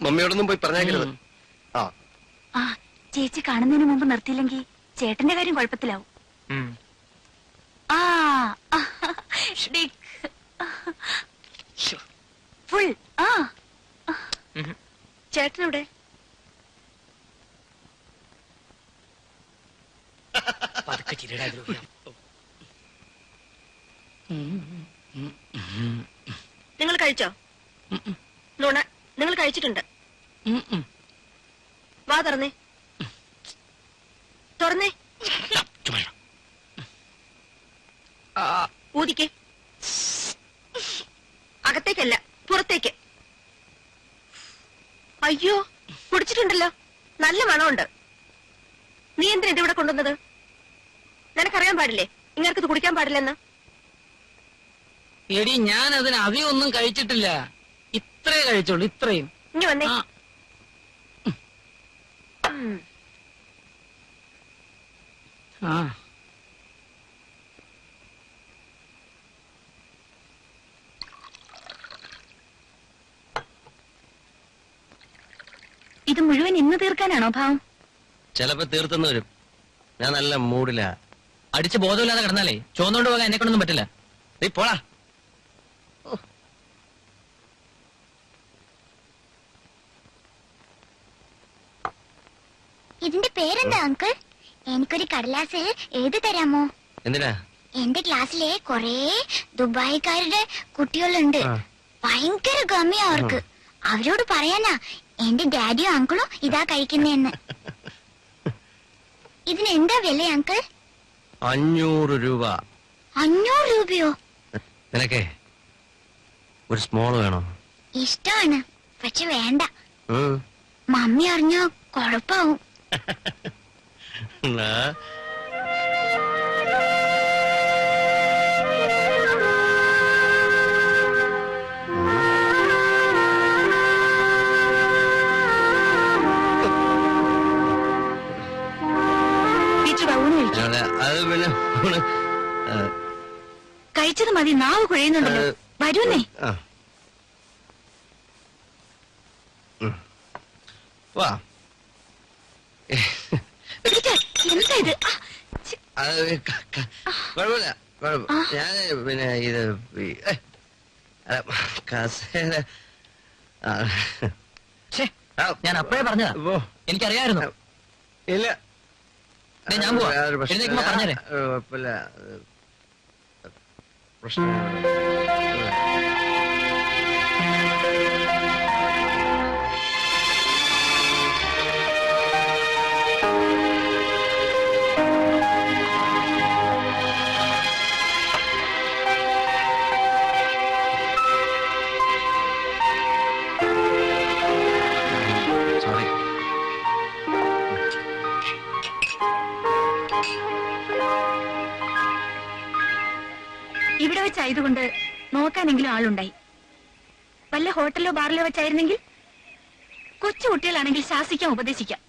S3: മമ്മിയോടൊന്നും പോയി പറഞ്ഞേക്കരുത്. ആ
S7: ആ ചേച്ചി കാണുന്നതിന് മുമ്പ് നിർത്തിയില്ലെങ്കിൽ ചേട്ടന്റെ കാര്യം കുഴപ്പത്തിലാവും.
S5: ഉം.
S7: ആ ഫുൾ. ആ
S6: ചേട്ടനെവിടെ?
S5: പതുക്കെ ചിരിടാ ദ്രോഹിയാ.
S6: നിങ്ങൾ കഴിച്ചോ? നുണ, നിങ്ങൾ കഴിച്ചിട്ടുണ്ട്. വാ തുറന്നേ, തുറന്നേ. ഊതിക്കേ. അകത്തേക്കല്ല, പുറത്തേക്ക്. അയ്യോ, കുടിച്ചിട്ടുണ്ടല്ലോ, നല്ല മണമുണ്ട്. നീ എന്തിനാ ഇതിവിടെ കൊണ്ടുവന്നത്? നിനക്കറിയാൻ പാടില്ലേ ഇങ്ങനക്ക് ഇത് കുടിക്കാൻ പാടില്ലെന്ന്?
S9: എടി ഞാൻ അതിന് അധികം ഒന്നും കഴിച്ചിട്ടില്ല, ഇത്രേ കഴിച്ചോളൂ, ഇത്രയും.
S6: ഇനി വന്നേ.
S9: ആ. ആ
S7: ഇത് മുഴുവൻ ഇന്ന് തീർക്കാനാണോ ഭാവം?
S3: ചിലപ്പോ തീർത്തെന്ന് വരും. ഞാൻ നല്ല മൂഡിലാ.
S5: അടിച്ച് ബോധമില്ലാതെ കിടന്നാലേ ചോന്നുകൊണ്ട് പോകാൻ എന്നെ കൊണ്ടൊന്നും പറ്റില്ല.
S3: നീ പോടാ.
S7: ഇതിന്റെ പേരെന്താ അങ്കിൾ? എനിക്കൊരു കടലാസ് എഴുതി തരാമോ?
S3: എന്തിനാ?
S7: എന്റെ ക്ലാസ്സിലെ കൊറേ ദുബായിക്കാരുടെ കുട്ടികളുണ്ട്. ഭയങ്കര ഗമ്മിയാ അവർക്ക്. അവരോട് പറയാനാ എന്റെ ഡാഡിയോ അങ്കിളോ ഇതാ കഴിക്കുന്നേന്ന്. ഇതിന് എന്താ വില അങ്കിൾ?
S3: 500 രൂപ.
S7: 500 രൂപയോ?
S3: നിനക്കേ ഒരു സ്മോൾ വേണോ?
S7: ഇഷ്ടമാണ്, പക്ഷെ വേണ്ട.
S3: ഉം.
S7: മമ്മി അറിഞ്ഞോ കൊഴപ്പാവും.
S3: എന്നാ അത് പിന്നെ
S7: കഴിച്ചത് മതി, നാവ് കുഴയുന്നുണ്ടല്ലോ. വരൂന്നേ.
S3: വാ.
S7: എന്താ ഇത്?
S3: അത് കുഴപ്പമില്ല, കുഴപ്പം. ഞാൻ പിന്നെ ഇത് കസേര
S5: ഞാൻ അപ്പോഴേ പറഞ്ഞതാ, എനിക്കറിയായിരുന്നു.
S3: ഇല്ല,
S5: ഞാൻ പോവാ. എഴുന്നേക്കുമ്പോ പറഞ്ഞേരെ.
S3: കുഴപ്പമില്ല, പ്രശ്നം.
S7: ഇവിടെ വെച്ചായതുകൊണ്ട് നോക്കാനെങ്കിലും ആളുണ്ടായി. വല്ല ഹോട്ടലിലോ ബാറിലോ വെച്ചായിരുന്നെങ്കിൽ കൊച്ചു കുട്ടികളാണെങ്കിൽ ശാസിക്കാൻ ഉപദേശിക്കാം.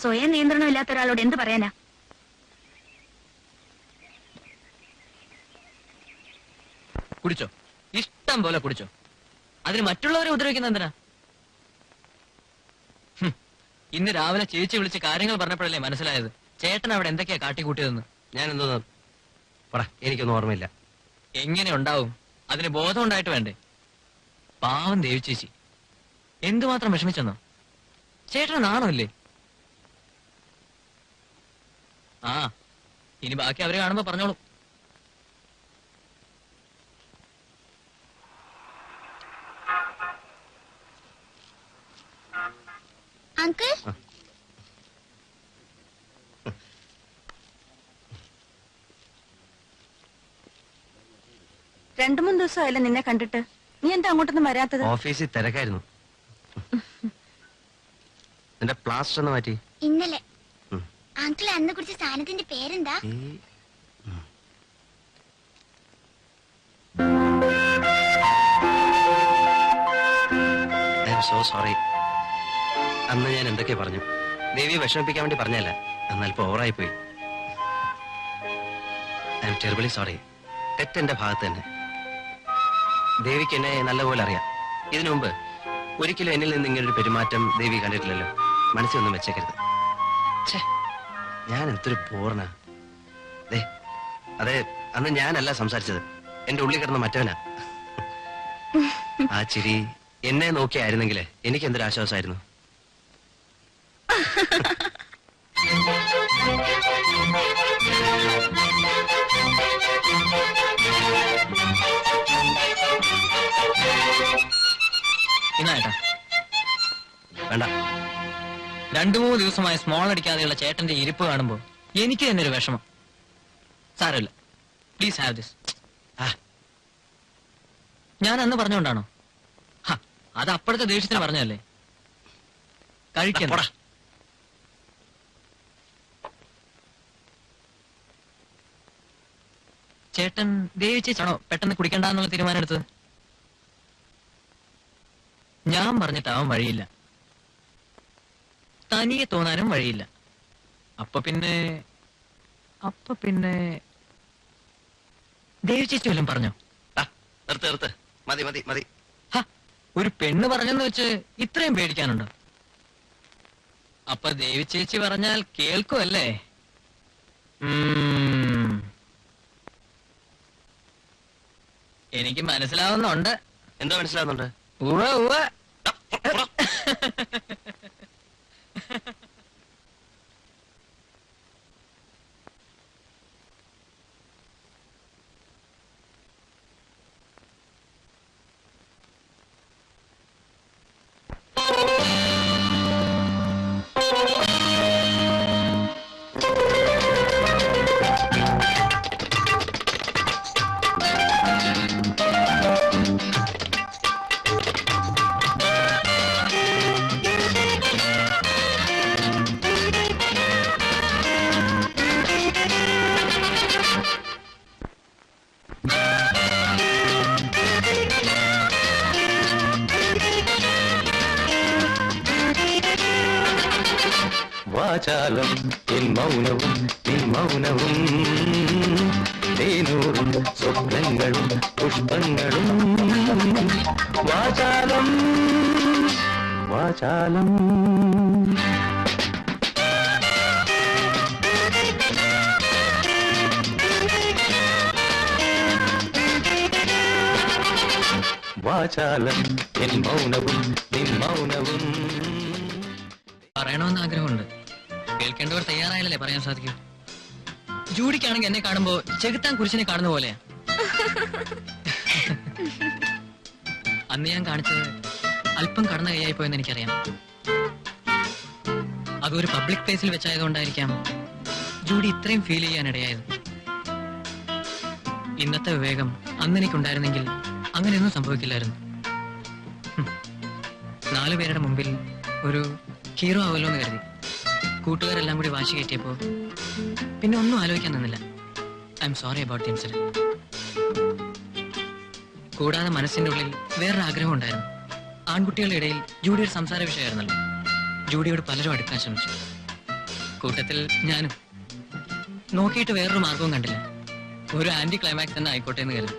S7: സ്വയം നിയന്ത്രണമില്ലാത്ത ഒരാളോട് എന്ത് പറയാനാ?
S5: കുടിച്ചോ, ഇഷ്ടം പോലെ കുടിച്ചോ. അതിന് മറ്റുള്ളവരെ ഉപദ്രവിക്കുന്ന എന്തിനാ? ഇന്ന് രാവിലെ ചേച്ചി വിളിച്ച് കാര്യങ്ങൾ പറഞ്ഞപ്പോഴല്ലേ മനസ്സിലായത് ചേട്ടൻ അവിടെ എന്തൊക്കെയാ കാട്ടിക്കൂട്ടിയതെന്ന്.
S3: ഞാൻ എന്തോന്ന് പറ, എനിക്കൊന്നും ഓർമ്മയില്ല.
S5: എങ്ങനെ ഉണ്ടാവും? അതിന് ബോധം ഉണ്ടായിട്ട് വേണ്ടേ? പാവം ദേവി ചേച്ചി എന്തുമാത്രം വിഷമിച്ചെന്നോ. ചേട്ടന് നാണമില്ലേ? ആ, ഇനി ബാക്കി അവരെ കാണുമ്പോ പറഞ്ഞോളൂ.
S7: അങ്കിൾ,
S6: രണ്ടു മൂന്ന് ദിവസമായല്ലോ നിന്നെ കണ്ടിട്ട്. നീ എന്താ അങ്ങോട്ടൊന്നും വരാത്തത്?
S3: ഓഫീസിൽ തിരക്കായിരുന്നു. നിന്റെ പ്ലാസ്റ്റർ ഒന്ന് മാറ്റി.
S7: ഇന്നലെ അങ്കിൾ അന്ന് കുറിച്ച സാധനത്തിന്റെ പേരെന്താ?
S3: I am so sorry. അന്ന് ഞാൻ എന്തൊക്കെ പറഞ്ഞു. ദേവിയെ വിഷമിപ്പിക്കാൻ വേണ്ടി പറഞ്ഞല്ല, എന്നൽപ്പം ഓവറായി പോയി. I am terribly sorry. തെറ്റെന്റെ ഭാഗത്ത് തന്നെ. ദേവിക്ക് എന്നെ നല്ലപോലെ അറിയാം. ഇതിനു മുമ്പ് ഒരിക്കലും എന്നിൽ നിന്ന് ഇങ്ങനൊരു പെരുമാറ്റം ദേവി കണ്ടിട്ടില്ലല്ലോ. മനസ്സിലൊന്നും വെച്ചേക്കരുത്. ഛേ, ഞാൻ എന്തൊരു പൂർണ്ണ. അതെ, അന്ന് ഞാനല്ല സംസാരിച്ചത്, എന്റെ ഉള്ളിൽ കിടന്ന മറ്റവനാ. ആ ചിരി എന്നെ നോക്കിയായിരുന്നെങ്കിൽ എനിക്ക് എന്തൊരു ആശ്വാസമായിരുന്നു.
S5: ഇന്നായിട്ടാ
S3: വേണ്ട.
S5: 2-3 ദിവസമായി സ്മോൾ അടിക്കാതെയുള്ള ചേട്ടന്റെ ഇരിപ്പ് കാണുമ്പോ എനിക്ക് തന്നെ ഒരു വിഷമം. സാരമില്ല, പ്ലീസ് ഹാവ് ദിസ്. ഞാൻ അന്ന് പറഞ്ഞുകൊണ്ടാണോ? അത് അപ്പോഴത്തെ ദേഷ്യത്തിന് പറഞ്ഞല്ലേ. കഴിക്കണ്ട. ചേട്ടൻ ദേവിച്ചാണോ പെട്ടെന്ന് കുടിക്കണ്ടെന്നുള്ള തീരുമാനം എടുത്തത്? ഞാൻ പറഞ്ഞിട്ടാവാൻ വഴിയില്ല, തനിയെ തോന്നാനും വഴിയില്ല. അപ്പൊ പിന്നെ ദേവി ചേച്ചി വല്ലതും പറഞ്ഞോ?
S3: നിർത്ത്, മതി മതി മതി.
S5: ഒരു പെണ്ണ് പറഞ്ഞെന്ന് വെച്ച് ഇത്രയും പേടിക്കാനുണ്ടോ? അപ്പൊ ദേവി ചേച്ചി പറഞ്ഞാൽ കേൾക്കുമല്ലേ? എനിക്ക് മനസ്സിലാവുന്നുണ്ട്.
S3: എന്താ മനസ്സിലാവുന്നുണ്ട്?
S5: ഉവ്വ ഉവ്വ.
S3: വാചാലം എൻ മൗനവും നിൻ മൗനവും തേനൂറും സ്വപ്നങ്ങളും പുഷ്പങ്ങളും. വാചാലം വാചാലം. വാചാലം എൻ മൗനവും നിൻ മൗനവും.
S5: പറയണമെന്ന് ആഗ്രഹമുണ്ട്, കേൾക്കേണ്ടവർ തയ്യാറായാലല്ലേ പറയാൻ സാധിക്കൂ. ജൂഡിക്കാണെങ്കിൽ എന്നെ കാണുമ്പോ ചെകുത്താൻ കുരിശിനെ കാണുന്ന പോലെയാ. അന്ന് ഞാൻ കാണിച്ചത് അല്പം കടന്ന കൈയായി പോയെന്ന് എനിക്കറിയാം. അതൊരു പബ്ലിക് പ്ലേസിൽ വെച്ചായതുകൊണ്ടായിരിക്കാം ജൂഡി ഇത്രയും ഫീൽ ചെയ്യാനിടയായത്. ഇന്നത്തെ വിവേകം അന്ന് എനിക്കുണ്ടായിരുന്നെങ്കിൽ അങ്ങനെയൊന്നും സംഭവിക്കില്ലായിരുന്നു. 4 പേരുടെ മുമ്പിൽ ഒരു ഹീറോ ആവല്ലോ എന്ന് കരുതി കൂട്ടുകാരെല്ലാം കൂടി വാശി കയറ്റിയപ്പോ പിന്നെ ഒന്നും ആലോചിക്കാൻ നിന്നില്ല. I am sorry about the incident. കൂടാതെ മനസ്സിന്റെ ഉള്ളിൽ വേറൊരു ആഗ്രഹം ഉണ്ടായിരുന്നു. ആൺകുട്ടികളുടെ ഇടയിൽ ജൂഡിയുടെ സംസാര വിഷയമായിരുന്നല്ലോ. ജൂഡിയോട് പലരും അടുക്കാൻ ശ്രമിച്ചു, കൂട്ടത്തിൽ ഞാനും. നോക്കിയിട്ട് വേറൊരു മാർഗവും കണ്ടില്ല. ഒരു ആന്റി ക്ലൈമാക്സ് തന്നെ ആയിക്കോട്ടെ എന്ന് കരുതി.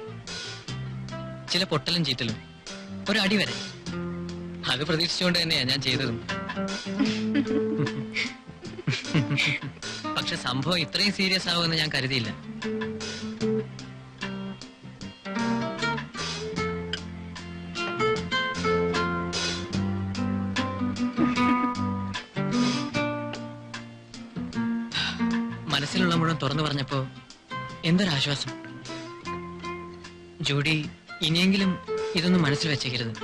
S5: ചില പൊട്ടലും ചീറ്റലും, ഒരു അടി വരെ. അത് പ്രതീക്ഷിച്ചുകൊണ്ട് തന്നെയാ ഞാൻ ചെയ്തതും. പക്ഷെ സംഭവം ഇത്രയും സീരിയസ് ആവുമെന്ന് ഞാൻ കരുതിയില്ല. മനസ്സിലുള്ള മുഴുവൻ തുറന്നു പറഞ്ഞപ്പോ എന്തൊരാശ്വാസം. ജൂഡി, ഇനിയെങ്കിലും ഇതൊന്നും മനസ്സിൽ വെച്ചേക്കരുത്.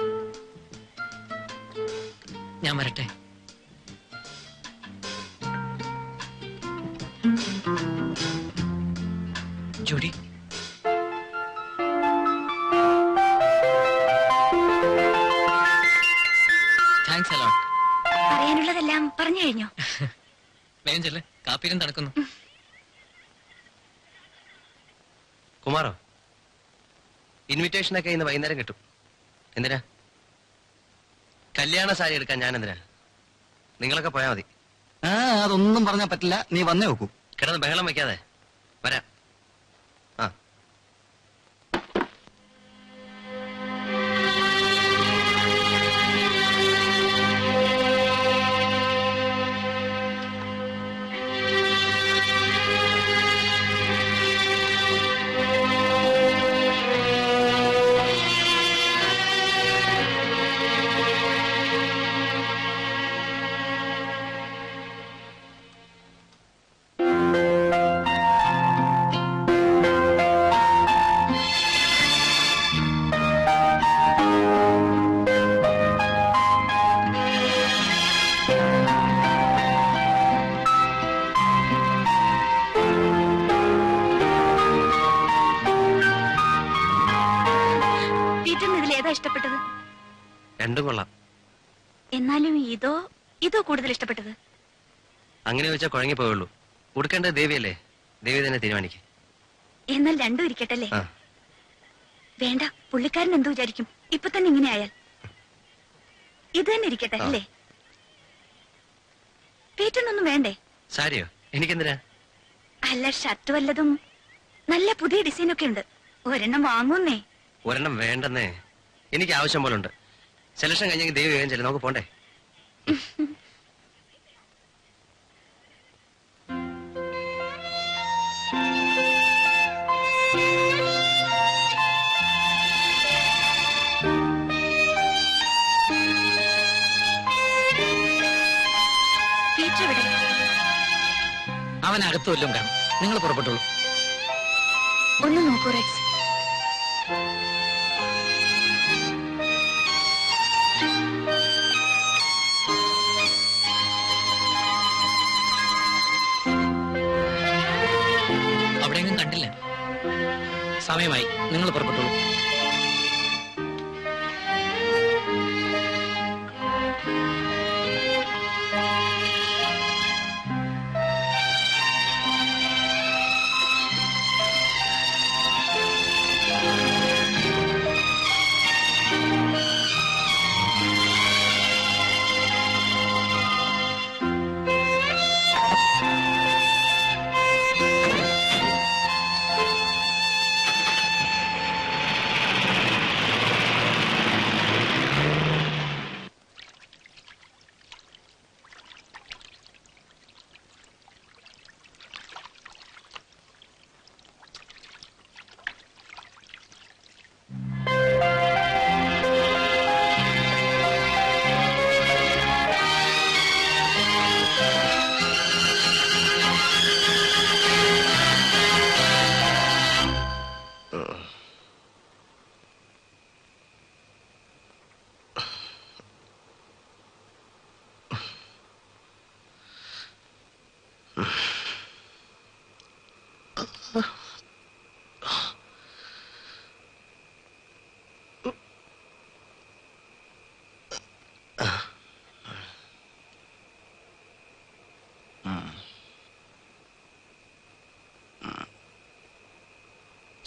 S5: ഞാൻ വരട്ടെ. Judy, thanks a lot.
S7: പറയാനുള്ളതെല്ലാം പറഞ്ഞു കഴിഞ്ഞോ?
S5: വേഗം ചെല്ല്, കാപ്പീരും തണുക്കുന്നു.
S3: കുമാറോ, ഇൻവിറ്റേഷനൊക്കെ ഇന്ന് വൈകുന്നേരം കിട്ടും. എന്തിനാ? കല്യാണ സാരി എടുക്കാൻ ഞാൻ എന്തിനാ? നിങ്ങളൊക്കെ പോയാ മതി.
S4: അതൊന്നും പറഞ്ഞാൽ പറ്റില്ല, നീ വന്നേ നോക്കൂ.
S3: കിടന്ന് ബഹളം വെക്കാതെ വരാം. ആ, രണ്ടും കൊള്ളാം.
S6: എന്നാലും ഇതോ കൂടുതൽ ഇഷ്ടപ്പെട്ടത്?
S3: അങ്ങനെ വെച്ചാൽ കുഴങ്ങി പോയുള്ളൂ. കൊടുക്കേണ്ടത് ദേവിയല്ലേ, ദേവി തന്നെ തീരുമാനിക്കും.
S6: എന്നാൽ രണ്ടും ഇരിക്കട്ടല്ലേ?
S3: ആ.
S6: വേണ്ട, പുള്ളിക്കാരൻ എന്തു വിചാരിക്കും ഇപ്പൊ തന്നെ ഇങ്ങനെ ആയാൽ? ഇത് തന്നെ ഇരിക്കട്ടെ അല്ലേ? പേറ്റൊന്നും വേണ്ടേ?
S3: സാരിയോ? എനിക്കെന്തിനാ?
S6: അല്ല, ഷർട്ട് വല്ലതും നല്ല പുതിയ ഡിസൈൻ ഒക്കെ ഉണ്ട്. ഒരെണ്ണം വാങ്ങുന്നേ.
S3: ഒരെണ്ണം വേണ്ടെന്നേ, എനിക്ക് ആവശ്യം പോലെ ഉണ്ട്. സെലക്ഷൻ കഴിഞ്ഞെങ്കിൽ ദേവി വേഗം ചെല്ലും. നമുക്ക് പോണ്ടേ?
S6: പീറ്റർ എവിടെ?
S9: അവൻ അകത്ത് വല്ലതും കാണും. നിങ്ങൾ പുറപ്പെട്ടോളൂ.
S6: ഒന്ന് നോക്കൂ റെക്സ്.
S9: അവിടെയെങ്കിലും കണ്ടില്ല. സമയമായി, നിങ്ങൾ പുറപ്പെട്ടോളൂ.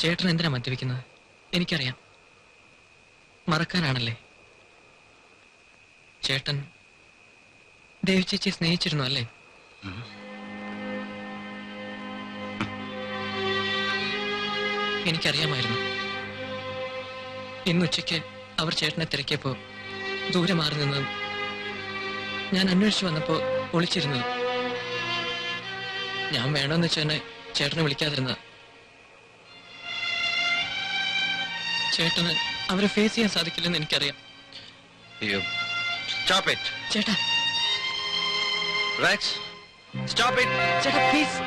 S9: ചേട്ടൻ എന്തിനാ മദ്യപിക്കുന്നത്? എനിക്കറിയാം. മറക്കാനാണല്ലേ? ചേട്ടൻ ദേവി ചേച്ചിയെ സ്നേഹിച്ചിരുന്നു അല്ലേ? എനിക്കറിയാമായിരുന്നു. ഇന്നുച്ചയ്ക്ക് അവർ ചേട്ടനെ തിരക്കിയപ്പോ ദൂരെ മാറി നിന്നതും ഞാൻ അന്വേഷിച്ചു വന്നപ്പോ ഒളിച്ചിരുന്നത്. ഞാൻ വേണമെന്ന് വെച്ച് തന്നെ ചേട്ടനെ വിളിക്കാതിരുന്നത്. ചേട്ടന് അവരെ ഫേസ് ചെയ്യാൻ സാധിക്കില്ലെന്ന് എനിക്കറിയാം. ചേട്ടാ,
S3: Rex, stop it!
S9: ചേട്ടാ please.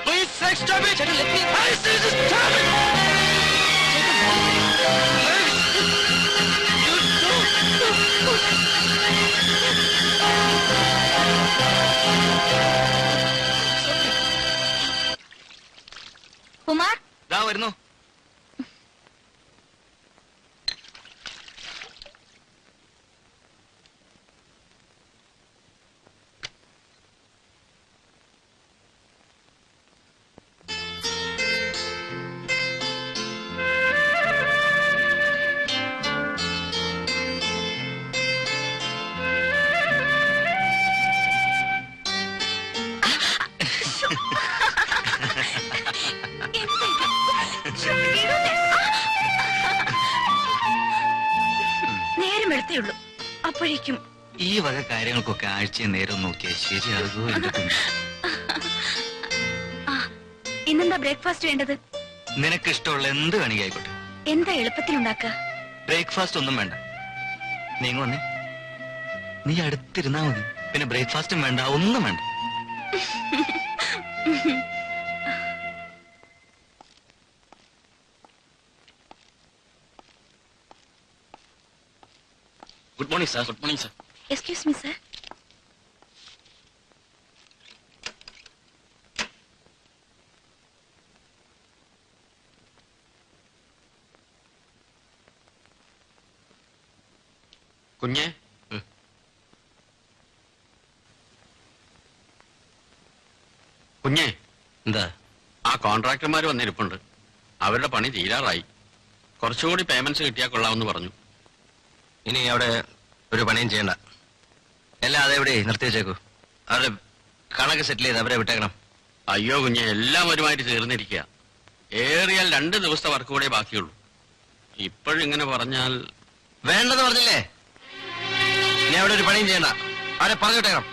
S3: Please, Rex, stop it!
S9: ചേട്ടാ, let me.
S3: I say just stop it! Rex! You
S6: Kumar,
S3: ദാ വരുന്നു.
S6: നേരം എടുത്തേ ഉള്ളൂ. അപ്പോഴേക്കും
S1: ഈ വക കാര്യങ്ങൾക്കൊക്കെ ആഴ്ചയെ നേരം നോക്കിയാൽ ശരിയാകുമോ എന്റെ കുഞ്ഞ്?
S6: ഇന്നെന്താ ബ്രേക്ക്ഫാസ്റ്റ് വേണ്ടത്?
S1: നിനക്ക് ഇഷ്ടമുള്ള എന്ത് വേണമെങ്കിൽ ആയിക്കോട്ടെ.
S6: എന്താ എളുപ്പത്തിലുണ്ടാക്കുക?
S1: ബ്രേക്ക്ഫാസ്റ്റ് ഒന്നും വേണ്ട. നീങ്ങ വന്നേ, നീ അടുത്തിരുന്നാ മതി. പിന്നെ ബ്രേക്ക്ഫാസ്റ്റും വേണ്ട, ഒന്നും വേണ്ട. Good morning sir. Good morning sir.
S6: Excuse me sir.
S8: കുഞ്ഞെ കുഞ്ഞെ
S3: എന്താ?
S8: ആ കോൺട്രാക്ടർമാർ വന്നിരിപ്പുണ്ട്. അവരുടെ പണി തീരാറായി. കുറച്ചുകൂടി പേയ്മെന്റ്സ് കിട്ടിയാൽ കൊള്ളാമെന്ന് പറഞ്ഞു.
S3: ഇനി അവിടെ ഒരു പണിയും ചെയ്യണ്ട. എല്ലാം അതെവിടെ നിർത്തി വെച്ചേക്കൂ. അവരുടെ കണക്ക് സെറ്റിൽ ചെയ്ത് അവരെ വിട്ടേക്കണം.
S8: അയ്യോ കുഞ്ഞെ, എല്ലാം ഒരുമായിട്ട് തീർന്നിരിക്കുക. ഏറിയാൽ 2 ദിവസത്തെ വർക്ക് കൂടെ ബാക്കിയുള്ളൂ. ഇപ്പോഴിങ്ങനെ പറഞ്ഞാൽ
S3: വേണ്ടെന്ന് പറഞ്ഞില്ലേ? ഇനി അവിടെ ഒരു പണിയും ചെയ്യണ്ട. അവരെ പറഞ്ഞു വിട്ടേക്കണം.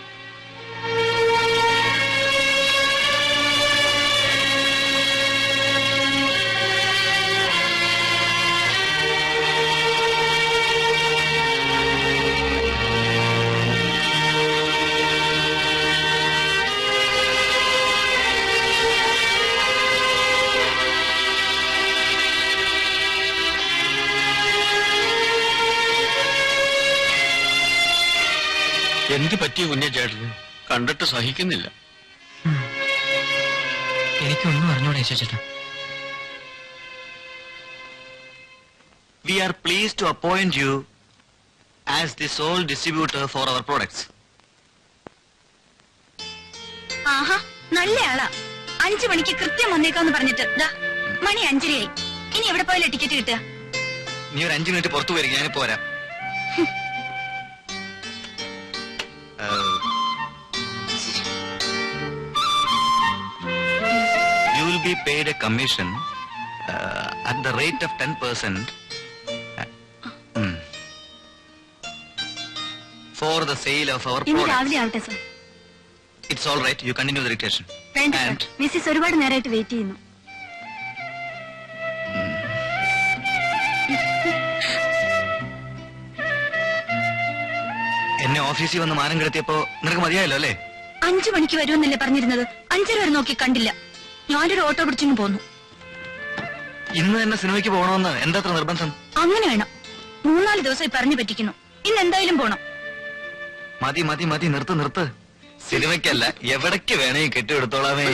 S8: എന്ത് പറ്റിയ കുഞ്ഞെ ചേട്ടന്? കണ്ടിട്ട് സഹിക്കുന്നില്ല.
S5: എനിക്കൊന്നും അറിഞ്ഞൂടെ ചേട്ടാ.
S3: We are pleased to appoint you as the sole distributor for our products.
S6: ആഹാ, നല്ല ആളാ. 5 മണിക്ക് കൃത്യം വന്നേക്കാന്ന് പറഞ്ഞിട്ട് ദാ മണി 5:30 ഇനി എവിടെ പോയാലും ടിക്കറ്റ് കിട്ടുക?
S3: നീ ഒരു 5 മിനിറ്റ് പുറത്തു വരിക, ഞാനിപ്പോ വരാം. You will be paid a commission at the rate of 10% for the sale of our
S6: ഇന്ന്
S3: products.
S6: രാവിലെ ആവട്ടെ sir.
S3: It's all right. You continue the dictation.
S6: വേണ്ട സർ,
S3: And-
S6: മിസ്സിസ് ഒരുപാട് നേരമായിട്ട് വെയിറ്റ് ചെയ്യുന്നു.
S3: എന്നെ ഓഫീസിൽ വന്ന് മാനം കിടത്തിയപ്പോ നിനക്ക് മതിയായല്ലോ അല്ലേ?
S6: 5 മണിക്ക് വരുമെന്നല്ലേ പറഞ്ഞിരുന്നത്? 5:30 വരെ നോക്കി കണ്ടില്ല. ഞാനൊരു ഓട്ടോ പിടിച്ചിങ്ങ് പോന്നു.
S3: ഇന്ന് തന്നെ സിനിമയ്ക്ക് പോകണമെന്ന് എന്താ അത്ര നിർബന്ധം?
S6: അങ്ങനെ വേണം. 3-4 ദിവസമായി പറഞ്ഞു പറ്റിക്കുന്നു. ഇന്ന് എന്തായാലും പോണം.
S3: മതി മതി മതി, നിർത്ത് നിർത്ത്. സിനിമയ്ക്കല്ല, എവിടേക്ക് വേണമെങ്കിൽ കെട്ടിയെടുത്തോളാമേ.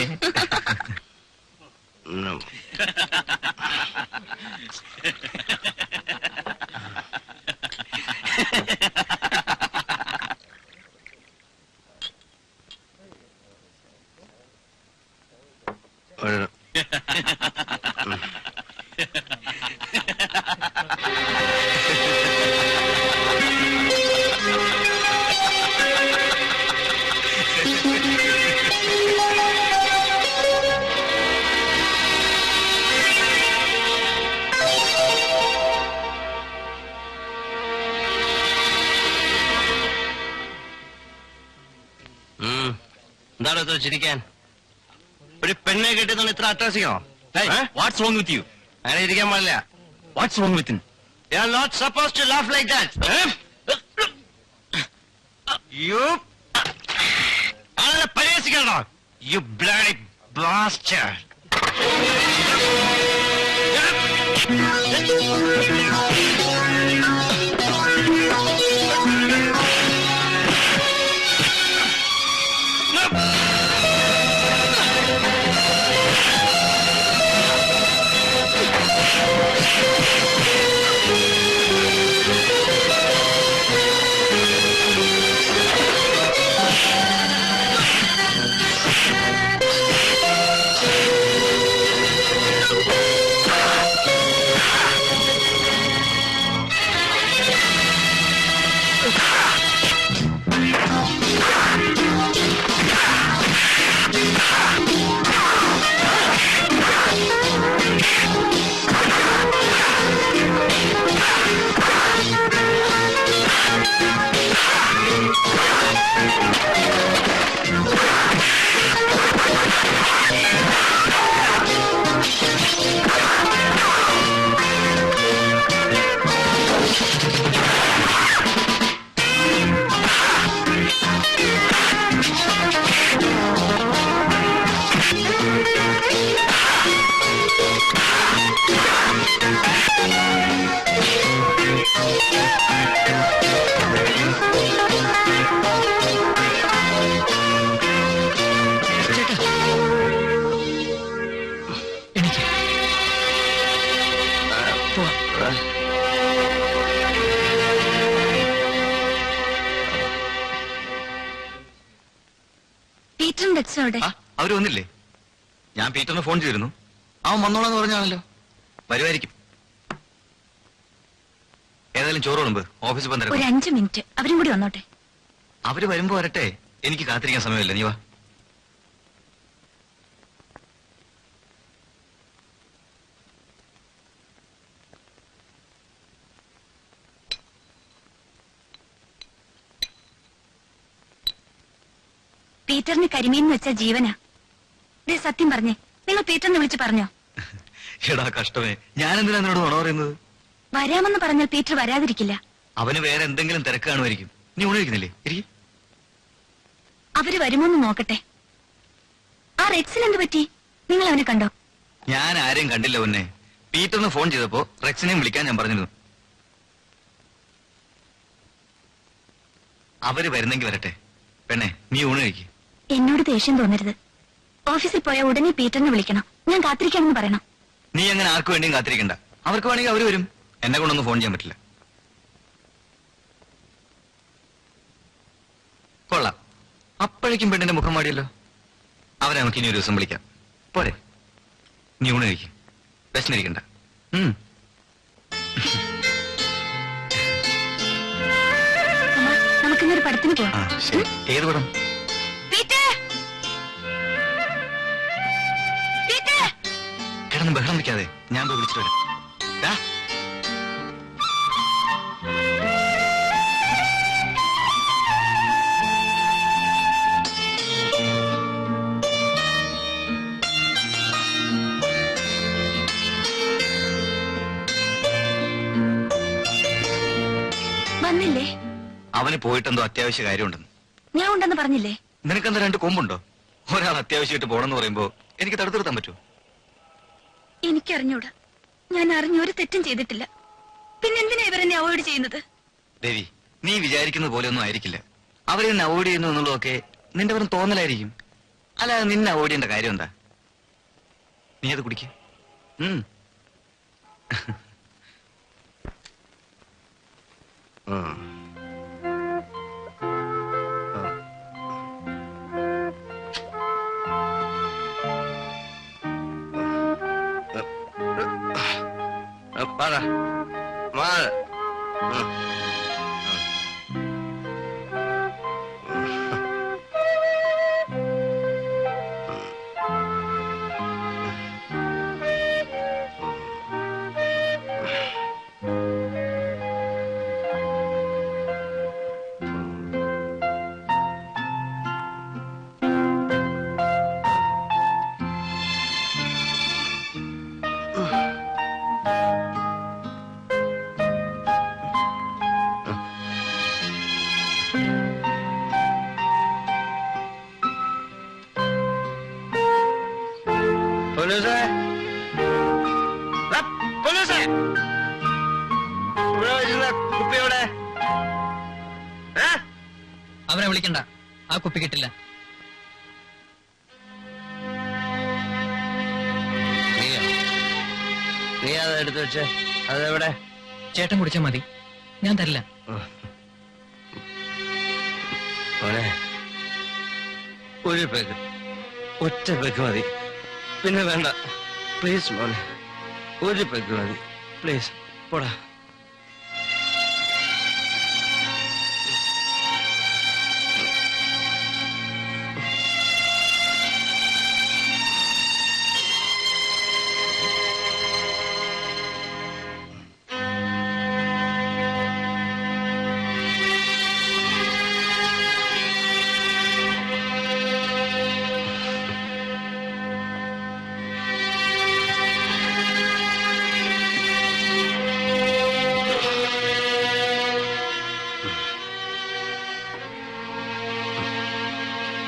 S3: എന്താണ് ഇത്ര ചിരിക്കാൻ? ഒരു പെണ്ണെ കെട്ടിയതാണ് ഇത്ര അട്രാസിക്കോ? What's wrong with you? അങ്ങനെ ഇരിക്കാൻ പാടില്ല. What's wrong with you are not suppose to laugh like that. You ആളെ പരിഹസിക്കണോ? You bloody bastard.
S6: പീറ്ററിന്റെ അച്ഛൻ അവിടെ
S10: ആ അവര് വന്നില്ലേ? ഞാൻ പീറ്ററിന് ഫോൺ ചെയ്തിരുന്നു. അവൻ വന്നോളാന്ന് പറഞ്ഞാണല്ലോ. വരുമായിരിക്കും. ഏതായാലും ചോറ് വിളമ്പ്, ഓഫീസിൽ
S6: ഒരു
S10: വന്നിരുന്നു.
S6: 5 മിനിറ്റ് അവരും കൂടി വന്നോട്ടെ.
S10: അവര് വരുമ്പോ വരട്ടെ, എനിക്ക് കാത്തിരിക്കാൻ സമയമില്ല. നീ വാ.
S6: പീറ്ററിന് കരിമീൻ വെച്ച ജീവനാ. ദേ സത്യം പറഞ്ഞേ, നിങ്ങൾ പീറ്ററിനെ വിളിച്ച് പറഞ്ഞോ?
S10: എടാ കഷ്ടമേ, ഞാൻ എന്തിനാ നിന്നോട് നുണ പറയുന്നത്?
S6: വരാമെന്ന് പറഞ്ഞാൽ പീറ്റർ വരാതിരിക്കില്ല.
S10: അവന് വേറെ എന്തെങ്കിലും തിരക്ക് കാണുമായിരിക്കും. നീ ഉണരിക്കുന്നില്ലേ? ഇരിക്കും.
S6: അവര് വരുമോന്ന് നോക്കട്ടെ. ആ റെക്സിന് എന്ത് പറ്റി? നിങ്ങൾ അവനെ കണ്ടോ?
S10: ഞാൻ ആരെയും കണ്ടില്ല പൊന്നെ. പീറ്ററിന് ഫോൺ ചെയ്തപ്പോ റെക്സിനെയും വിളിക്കാൻ ഞാൻ പറഞ്ഞിരുന്നു. അവര് വരുന്നെങ്കിൽ വരട്ടെ. പെണ്ണെ, നീ ഊണ് കഴിക്ക്.
S6: എന്നോട് ദേഷ്യം തോന്നരുത്. ഓഫീസിൽ പോയാൽ ഉടനെ പീറ്ററിനെ വിളിക്കണം. ഞാൻ കാത്തിരിക്കാണെന്ന് പറയണം.
S10: നീ അങ്ങനെ ആർക്കു വേണ്ടിയും കാത്തിരിക്കണ്ട. അവർക്ക് വേണമെങ്കിൽ അവര് വരും. എന്നെ കൊണ്ടൊന്നും ഫോൺ ചെയ്യാൻ പറ്റില്ല. കൊള്ളാം, അപ്പോഴേക്കും പെണ്ണിന്റെ മുഖം മാടിയല്ലോ. അവരെ നമുക്ക് ഇനി ഒരു ദിവസം വിളിക്കാം. പോരെ? നീ ഊണ് കഴിക്കും. വിശന്നിരിക്കണ്ട.
S6: നമുക്കിന്നൊരു പടത്തിന് പോവാം.
S10: ആ ശരി. ഏത് പടം? കിടന്ന് ബഹളം വെക്കാതെ ഞാൻ പോയി വിളിച്ചിട്ട് വരാം. ദാ.
S6: വന്നില്ലേ?
S10: അവന് പോയിട്ടെന്തോ അത്യാവശ്യ കാര്യമുണ്ടെന്ന്.
S6: ഞാൻ ഉണ്ടെന്ന് പറഞ്ഞില്ലേ?
S10: നിനക്കെന്താ 2 കൊമ്പുണ്ടോ? ഒരാൾ അത്യാവശ്യമായിട്ട് പോണെന്ന് പറയുമ്പോ എനിക്ക് തടുത്തു നിർത്താൻ പറ്റുമോ?
S6: എനിക്കറിഞ്ഞൂടാ. ഞാൻ അറിഞ്ഞൊരു തെറ്റും ചെയ്തിട്ടില്ല. പിന്നെന്തിനാ ഇവരെന്നെ അവോയ്ഡ് ചെയ്യുന്നത്?
S10: ദേവി, നീ വിചാരിക്കുന്നത് പോലെ ഒന്നും ആയിരിക്കില്ല. അവരെ നിന്നെ അവോയ്ഡ് ചെയ്യുന്നു എന്നുള്ളതൊക്കെ നിന്റെ വെറും തോന്നലായിരിക്കും. അല്ലാതെ നിന്നെ അവോയ്ഡ് ചെയ്യേണ്ട കാര്യം എന്താ? നീ അത് കുടിക്ക. കുപ്പിയോടെ
S5: അവനെ വിളിക്കണ്ട. ആ കുപ്പി കിട്ടില്ല.
S3: നീ അത് എടുത്തു വെച്ചേ. അതെവിടെ?
S5: ചേട്ടൻ കുടിച്ചാൽ മതി, ഞാൻ തരില്ല.
S3: മോനെ, ഒരു പെഗ്, ഒറ്റ പെഗ് മതി. പിന്നെ വേണ്ട പ്ലീസ് മോനെ, ഒരു പെഗ് മതി പ്ലീസ്. പോടാ.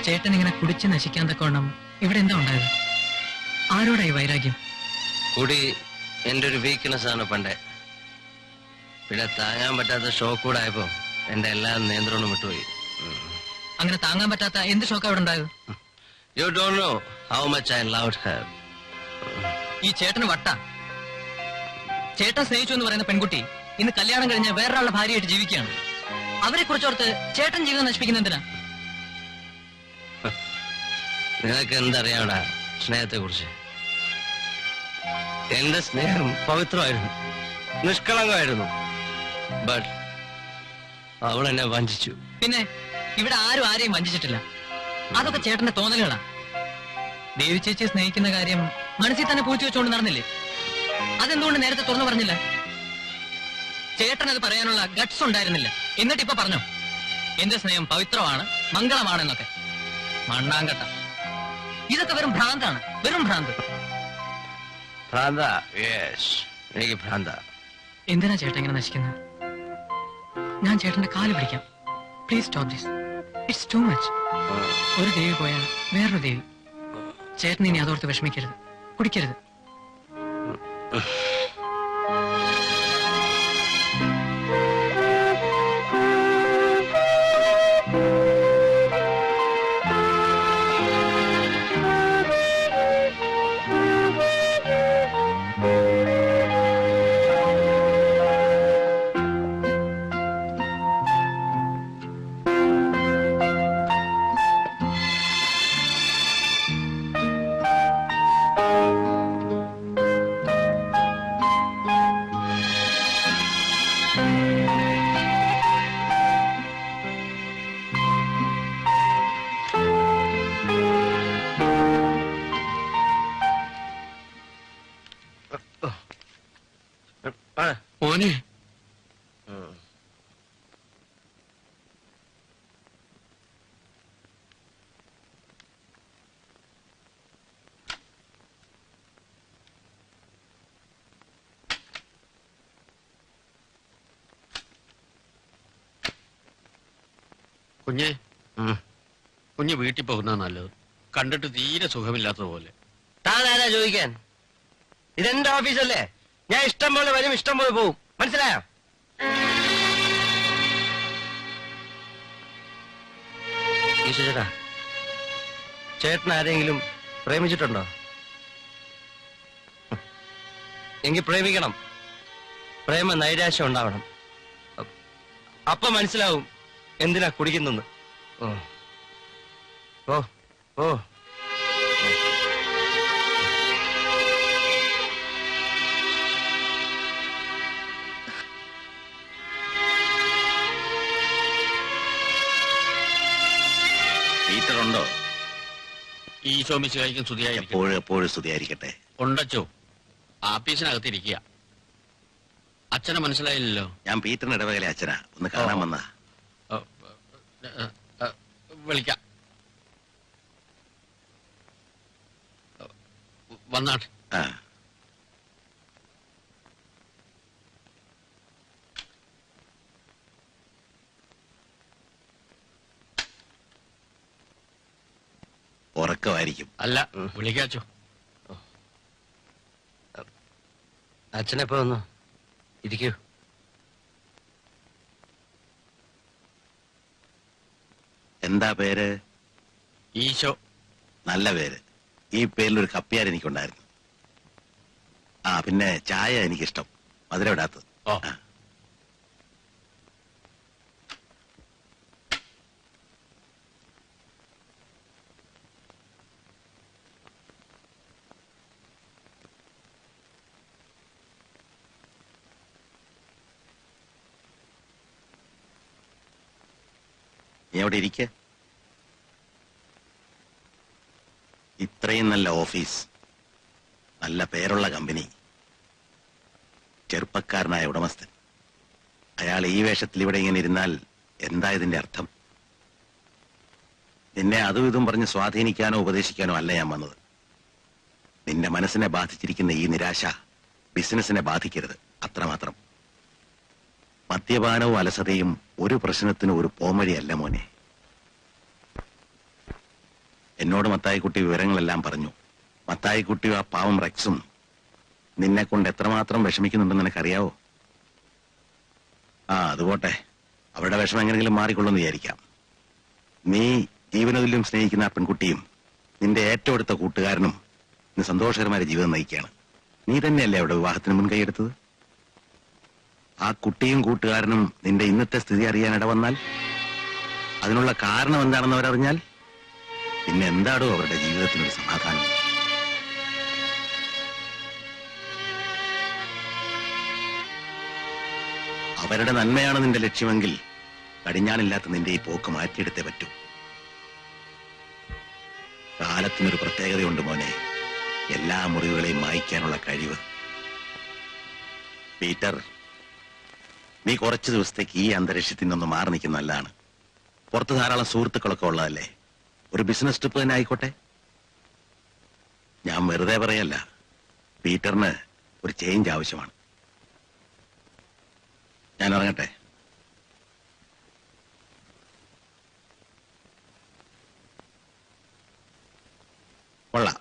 S5: ചേട്ടൻ ഇങ്ങനെ കുടിച്ച് നശിക്കാൻ തക്കോണം ഇവിടെ എന്താ ഉണ്ടായത്? ആരോടായി വൈരാഗ്യം?
S3: കുടി എന്റെ ഒരു വീക്ക്നെസ് ആണ് പണ്ടേ. പിന്നെ താങ്ങാൻ പറ്റാത്ത ഷോക്ക് കൂടെ ആയപ്പോ എന്റെ എല്ലാ നിയന്ത്രണവും വിട്ടുപോയി.
S5: അങ്ങനെ താങ്ങാൻ പറ്റാത്ത എന്ത് ഷോക്ക് അവിടെ ഉണ്ടായത്?
S3: You don't know how much I loved Har.
S5: ഈ ചേട്ടന് വട്ട. ചേട്ടൻ സ്നേഹിച്ചു എന്ന് പറയുന്ന പെൺകുട്ടി ഇന്ന് കല്യാണം കഴിഞ്ഞ് വേറൊരാളുടെ ഭാര്യയായിട്ട് ജീവിക്കുകയാണ്. അവരെ കുറിച്ചോർത്ത് ചേട്ടൻ ജീവിതം നശിപ്പിക്കുന്ന എന്തിനാ?
S3: നിനക്ക് എന്തറിയാടാ സ്നേഹത്തെ കുറിച്ച്? എന്റെ സ്നേഹം പവിത്രമായിരുന്നു, നിഷ്കളങ്കമായിരുന്നു. ബട്ട് അവൾ എന്നെ വഞ്ചിച്ചു.
S5: പിന്നെ ഇവിടെ ആരും ആരെയും വഞ്ചിച്ചിട്ടില്ല. അതൊക്കെ ചേട്ടന്റെ തോന്നലുകളാ. ദേവി ചേച്ചിയെ സ്നേഹിക്കുന്ന കാര്യം മനസ്സിൽ തന്നെ പൂഴ്ത്തി വെച്ചുകൊണ്ട് നടന്നില്ലേ? അതെന്തുകൊണ്ട് നേരത്തെ തുറന്നു പറഞ്ഞില്ല? ചേട്ടൻ അത് പറയാനുള്ള ഗട്ട്സ് ഉണ്ടായിരുന്നില്ല. എന്നിട്ട് ഇപ്പൊ പറഞ്ഞോ എന്റെ സ്നേഹം പവിത്രമാണ്, മംഗളമാണെന്നൊക്കെ. മണ്ണാങ്കട്ട. ഇതൊക്കെ വെറും ഭ്രാന്താണ്, വെറും ഭ്രാന്ത്.
S3: ഭ്രാന്ത? യെസ്, എനിക്ക് ഭ്രാന്ത.
S5: എന്തിനാ ചേട്ടൻ ഇങ്ങനെ നശിക്കുന്നത്? ഞാൻ ചേട്ടന്റെ കാല് പിടിക്കാം. Please stop this. It's too much. ഒരു ദേവി പോയാൽ വേറൊരു ദേവി. ചേട്ടൻ ഇനി അതോർത്ത് വിഷമിക്കരുത്, കുടിക്കരുത്.
S8: മോനെ, കുഞ്ഞെ, കുഞ്ഞ് വീട്ടിൽ പോകുന്ന നല്ലത്. കണ്ടിട്ട് തീരെ സുഖമില്ലാത്തത് പോലെ.
S3: താൻ ആരാ ചോദിക്കാൻ? ഇതെന്റെ ഓഫീസല്ലേ. ഞാൻ ഇഷ്ടം പോലെ വരും, ഇഷ്ടം പോലെ പോവും. മനസ്സിലായോ? ചേട്ടാ, ചേട്ടൻ ആരെങ്കിലും പ്രേമിച്ചിട്ടുണ്ടോ? എങ്കിൽ പ്രേമിക്കണം. പ്രേമ നൈരാശ്യം ഉണ്ടാവണം. അപ്പൊ മനസ്സിലാവും എന്തിനാ കുടിക്കുന്നെന്ന്. ഓ ഓ ഓ
S1: പീറ്റർ ഉണ്ടോ?
S8: ഈ ശോമിശിഹായിക്കും സ്തുതിയായിരിക്കും.
S1: എപ്പോഴും എപ്പോഴും സ്തുതിയായിരിക്കട്ടെ.
S8: ഉണ്ടച്ചോ, ആഫീസിനകത്തിരിക്കുക. അച്ഛനെ മനസ്സിലായില്ലല്ലോ.
S1: ഞാൻ പീറ്ററിന് ഇടവകയിലെ അച്ഛനാ. ഒന്ന് കാണാൻ വന്നാ.
S8: വിളിക്കാം. വന്നാട്ടെ.
S1: ആ, ഉറക്കമായിരിക്കും.
S8: അല്ല, വിളിക്കാച്ചോ.
S3: അച്ഛനെപ്പോ വന്നു? ഇരിക്കൂ.
S1: എന്താ പേര്?
S8: ഈശോ.
S1: നല്ല പേര്. ഈ പേരിലൊരു കപ്പ്യാർ എനിക്കുണ്ടായിരുന്നു. ആ, പിന്നെ ചായ എനിക്കിഷ്ടം, മധുരം ഇടാത്തത്.
S8: ഓ.
S1: ആ. നീ അവിടെ ഇരിക്ക. ഇത്രയും നല്ല ഓഫീസ്, നല്ല പേരുള്ള കമ്പനി, ചെറുപ്പക്കാരനായ ഉടമസ്ഥൻ, അയാൾ ഈ വേഷത്തിൽ ഇവിടെ ഇങ്ങനെ ഇരുന്നാൽ എന്താ ഇതിന്റെ അർത്ഥം? നിന്നെ അതും ഇതും പറഞ്ഞ് സ്വാധീനിക്കാനോ ഉപദേശിക്കാനോ അല്ല ഞാൻ വന്നത്. നിന്റെ മനസ്സിനെ ബാധിച്ചിരിക്കുന്ന ഈ നിരാശ ബിസിനസിനെ ബാധിക്കരുത്, അത്രമാത്രം. മദ്യപാനവും അലസതയും ഒരു പ്രശ്നത്തിനും ഒരു പോംവഴിയല്ല മോനെ. എന്നോട് മത്തായിക്കുട്ടി വിവരങ്ങളെല്ലാം പറഞ്ഞു. മത്തായിക്കുട്ടിയും ആ പാവം റെക്സും നിന്നെ കൊണ്ട് എത്രമാത്രം വിഷമിക്കുന്നുണ്ടെന്ന് നിനക്കറിയാവോ? ആ, അതുപോട്ടെ, അവരുടെ വിഷമം എങ്ങനെങ്കിലും മാറിക്കൊള്ളുമെന്ന് വിചാരിക്കാം. നീ ജീവനതുല്യം സ്നേഹിക്കുന്ന ആ പെൺകുട്ടിയും നിന്റെ ഏറ്റവും അടുത്ത കൂട്ടുകാരനും ഇന്ന് സന്തോഷകരമായ ജീവിതം നയിക്കുകയാണ്. നീ തന്നെയല്ലേ അവിടെ വിവാഹത്തിന് മുൻകൈയെടുത്തത്? ആ കുട്ടിയും കൂട്ടുകാരനും നിന്റെ ഇന്നത്തെ സ്ഥിതി അറിയാൻ ഇടവന്നാൽ, അതിനുള്ള കാരണം എന്താണെന്ന് അവരറിഞ്ഞാൽ, പിന്നെ എന്താടോ അവരുടെ ജീവിതത്തിനൊരു സമാധാനം? അവരുടെ നന്മയാണ് നിന്റെ ലക്ഷ്യമെങ്കിൽ കടിഞ്ഞാണില്ലാത്ത നിന്റെ ഈ പോക്ക് മാറ്റിയെടുത്തേ പറ്റൂ. കാലത്തിനൊരു പ്രത്യേകതയുണ്ട് മോനെ, എല്ലാ മുറിവുകളെയും മായ്ക്കാനുള്ള കഴിവ്. പീറ്റർ, നീ കുറച്ചു ദിവസത്തേക്ക് ഈ അന്തരീക്ഷത്തിൽ നിന്നൊന്ന് മാറി നിൽക്കുന്ന നല്ലതാണ്. പുറത്ത് ധാരാളം സുഹൃത്തുക്കളൊക്കെ ഉള്ളതല്ലേ. ഒരു ബിസിനസ് ട്രിപ്പ് തന്നെ ആയിക്കോട്ടെ. ഞാൻ വെറുതെ പറയല്ല, പീറ്ററിന് ഒരു ചേഞ്ച് ആവശ്യമാണ്. ഞാൻ ഇറങ്ങട്ടെ. കൊള്ളാം,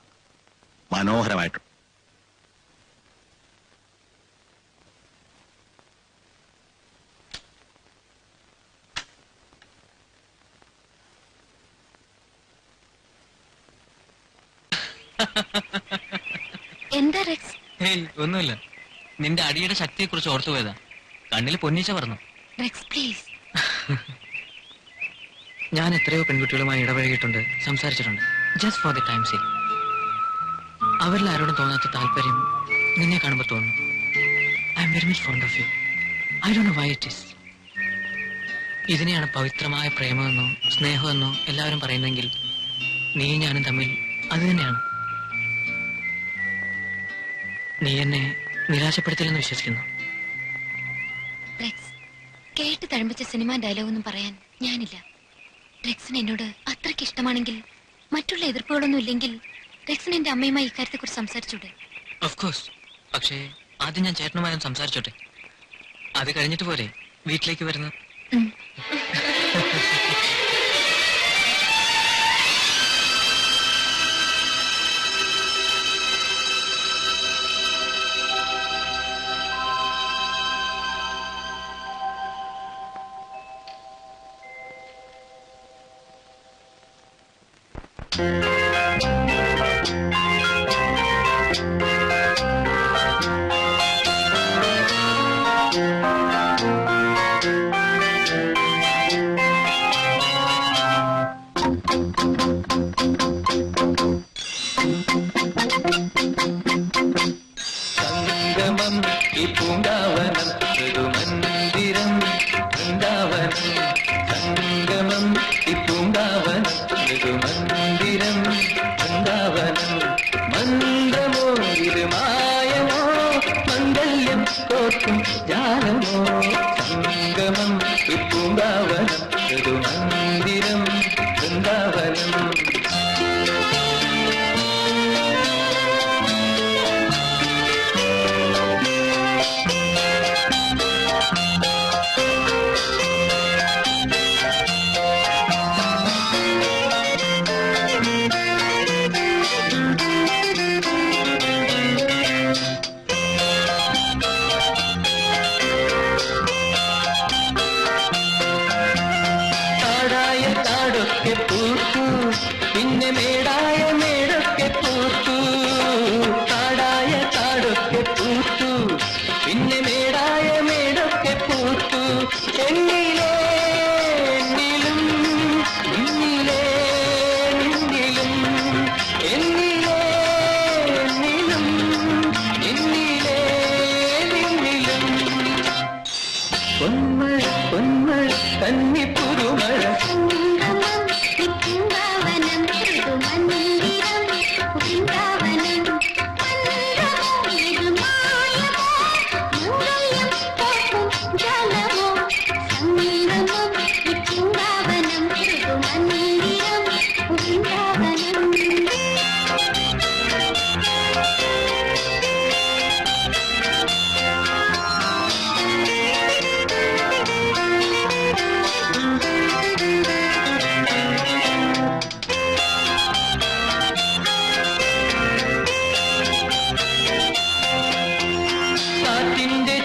S1: മനോഹരമായിട്ടു.
S7: എന്താ റെക്സ്?
S5: ഹേയ്, ഒന്നുമില്ല. നിന്റെ അടിയുടെ ശക്തിയെ കുറിച്ച് ഓർത്തു പോയതാ. കണ്ണിൽ പൊന്നീച്ച പറഞ്ഞു.
S7: റെക്സ് പ്ലീസ്.
S5: ഞാൻ എത്രയോ പെൺകുട്ടികളുമായി ഇടപഴകിയിട്ടുണ്ട്, സംസാരിച്ചിട്ടുണ്ട്. Just for the time sake. അവരിൽ ആരോടും തോന്നാത്ത താല്പര്യം നിന്നെ കാണുമ്പോൾ തോന്നുന്നു. I am very much fond of you. I don't know why it is. ഇതിനെയാണ് പവിത്രമായ പ്രേമമെന്നോ സ്നേഹമെന്നോ എല്ലാവരും പറയുന്നെങ്കിൽ നീ ഞാനും തമ്മിൽ അത് തന്നെയാണ്. നീ എന്നെ നിരാശപ്പെടുത്തില്ലെന്ന് വിശ്വസിക്കുന്നു.
S7: റെക്സ്, കേട്ട് തഴമ്പിച്ച സിനിമ ഡയലോഗൊന്നും പറയാൻ ഞാനില്ല. റെക്സിന് എന്നോട് അത്രയ്ക്ക് ഇഷ്ടമാണെങ്കിൽ, മറ്റുള്ള എതിർപ്പുകളൊന്നും ഇല്ലെങ്കിൽ, റെക്സിന് എന്റെ അമ്മയുമായി ഇക്കാര്യത്തെ കുറിച്ച് സംസാരിച്ചൂടെ?
S5: Of course. പക്ഷേ ആദ്യം ഞാൻ ചേട്ടനുമായും സംസാരിച്ചോട്ടെ. അത് കഴിഞ്ഞിട്ട് പോരെ വീട്ടിലേക്ക് വരുന്നത്?
S9: സംഗമം ഈ പൂങ്കാവനം മൃദുമന്ദിരം വൃന്ദാവനം. സംഗമം ഈ പൂങ്കാവനം മൃദുമന്ദിരം വൃന്ദാവനം. മന്ത്രമോ ഇത് മായമോ മംഗല്യം കോർക്കും ജാലമോ. സംഗമം ഈ പൂങ്കാവനം മൃദുമന്ദിരം വൃന്ദാവനം. പിന്നെ മേടായ മേടൊക്കെ പൂത്തു. കാടായ കാടൊക്കെ പൂത്തു. പിന്നെ മേടായ മേടൊക്കെ പൂത്തു. എന്നിലേ എന്നിലും നിന്നിലേ നിന്നിലും. എന്നിലേ എന്നിലും നിന്നിലേ നിന്നിലും. പൊന്മഴ പൊന്മഴ കന്നിപ്പുതുമഴ.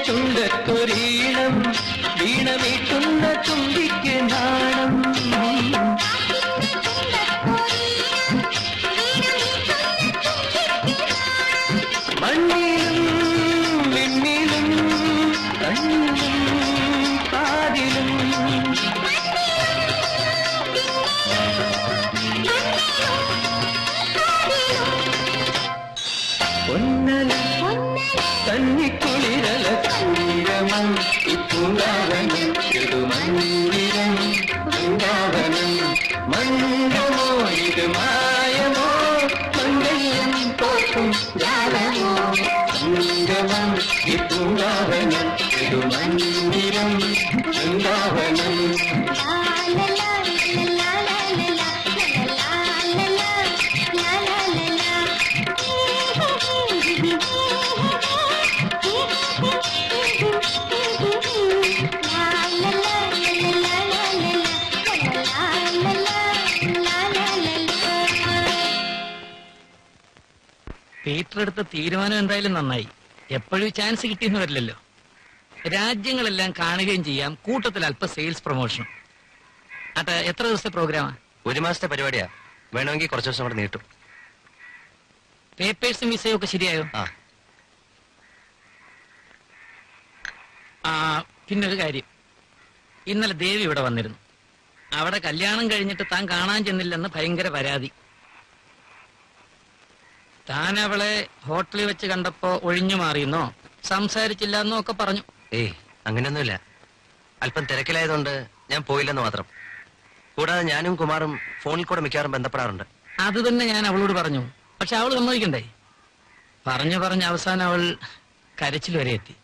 S9: ചുണ്ടത്തൊരീണം വീണമീട്ടുന്ന തുമ്പിക്ക് നാണം.
S5: സംഗമോ ഇത് മായമോ മംഗല്യം പോക്കും ജാലമോ സംഗമം പൂങ്കാവനം ഇത് മന്ദിരം വൃന്ദാവനം
S9: പീറ്റർ എടുത്ത തീരുമാനം എന്തായാലും നന്നായി. എപ്പോഴും ചാൻസ് കിട്ടിയെന്ന് വരില്ലല്ലോ. രാജ്യങ്ങളെല്ലാം കാണുകയും ചെയ്യാം, കൂട്ടത്തിൽ അല്പ സെയിൽസ് പ്രൊമോഷൻ. അട്ടെ, എത്ര ദിവസത്തെ പ്രോഗ്രാമാ?
S3: 1 മാസത്തെ പരിപാടിയാ. വേണമെങ്കിൽ കുറച്ച് ദിവസം കൂടെ നീട്ടും.
S9: പേപ്പേഴ്സും വിസയും ഒക്കെ ശരിയായോ? ആ പിന്നൊരു കാര്യം, ഇന്നലെ ദേവി ഇവിടെ വന്നിരുന്നു. അവിടെ കല്യാണം കഴിഞ്ഞിട്ട് താൻ കാണാൻ ചെന്നില്ലെന്ന് ഭയങ്കര പരാതി. താൻ അവളെ ഹോട്ടലിൽ വെച്ച് കണ്ടപ്പോ ഒഴിഞ്ഞു മാറിയെന്നോ സംസാരിച്ചില്ല എന്നോ ഒക്കെ പറഞ്ഞു.
S3: ഏയ്, അങ്ങനെയൊന്നുമില്ല. അല്പം തിരക്കിലായതുകൊണ്ട് ഞാൻ പോയില്ലെന്ന് മാത്രം. കൂടാതെ ഞാനും കുമാറും ഫോണിൽ കൂടെ മിക്കവാറും ബന്ധപ്പെടാറുണ്ട്.
S9: അത് തന്നെ ഞാൻ അവളോട് പറഞ്ഞു. പക്ഷെ അവൾ സമ്മതിക്കണ്ടേ? പറഞ്ഞ് അവസാനം അവൾ കരച്ചിൽ വരെ എത്തി.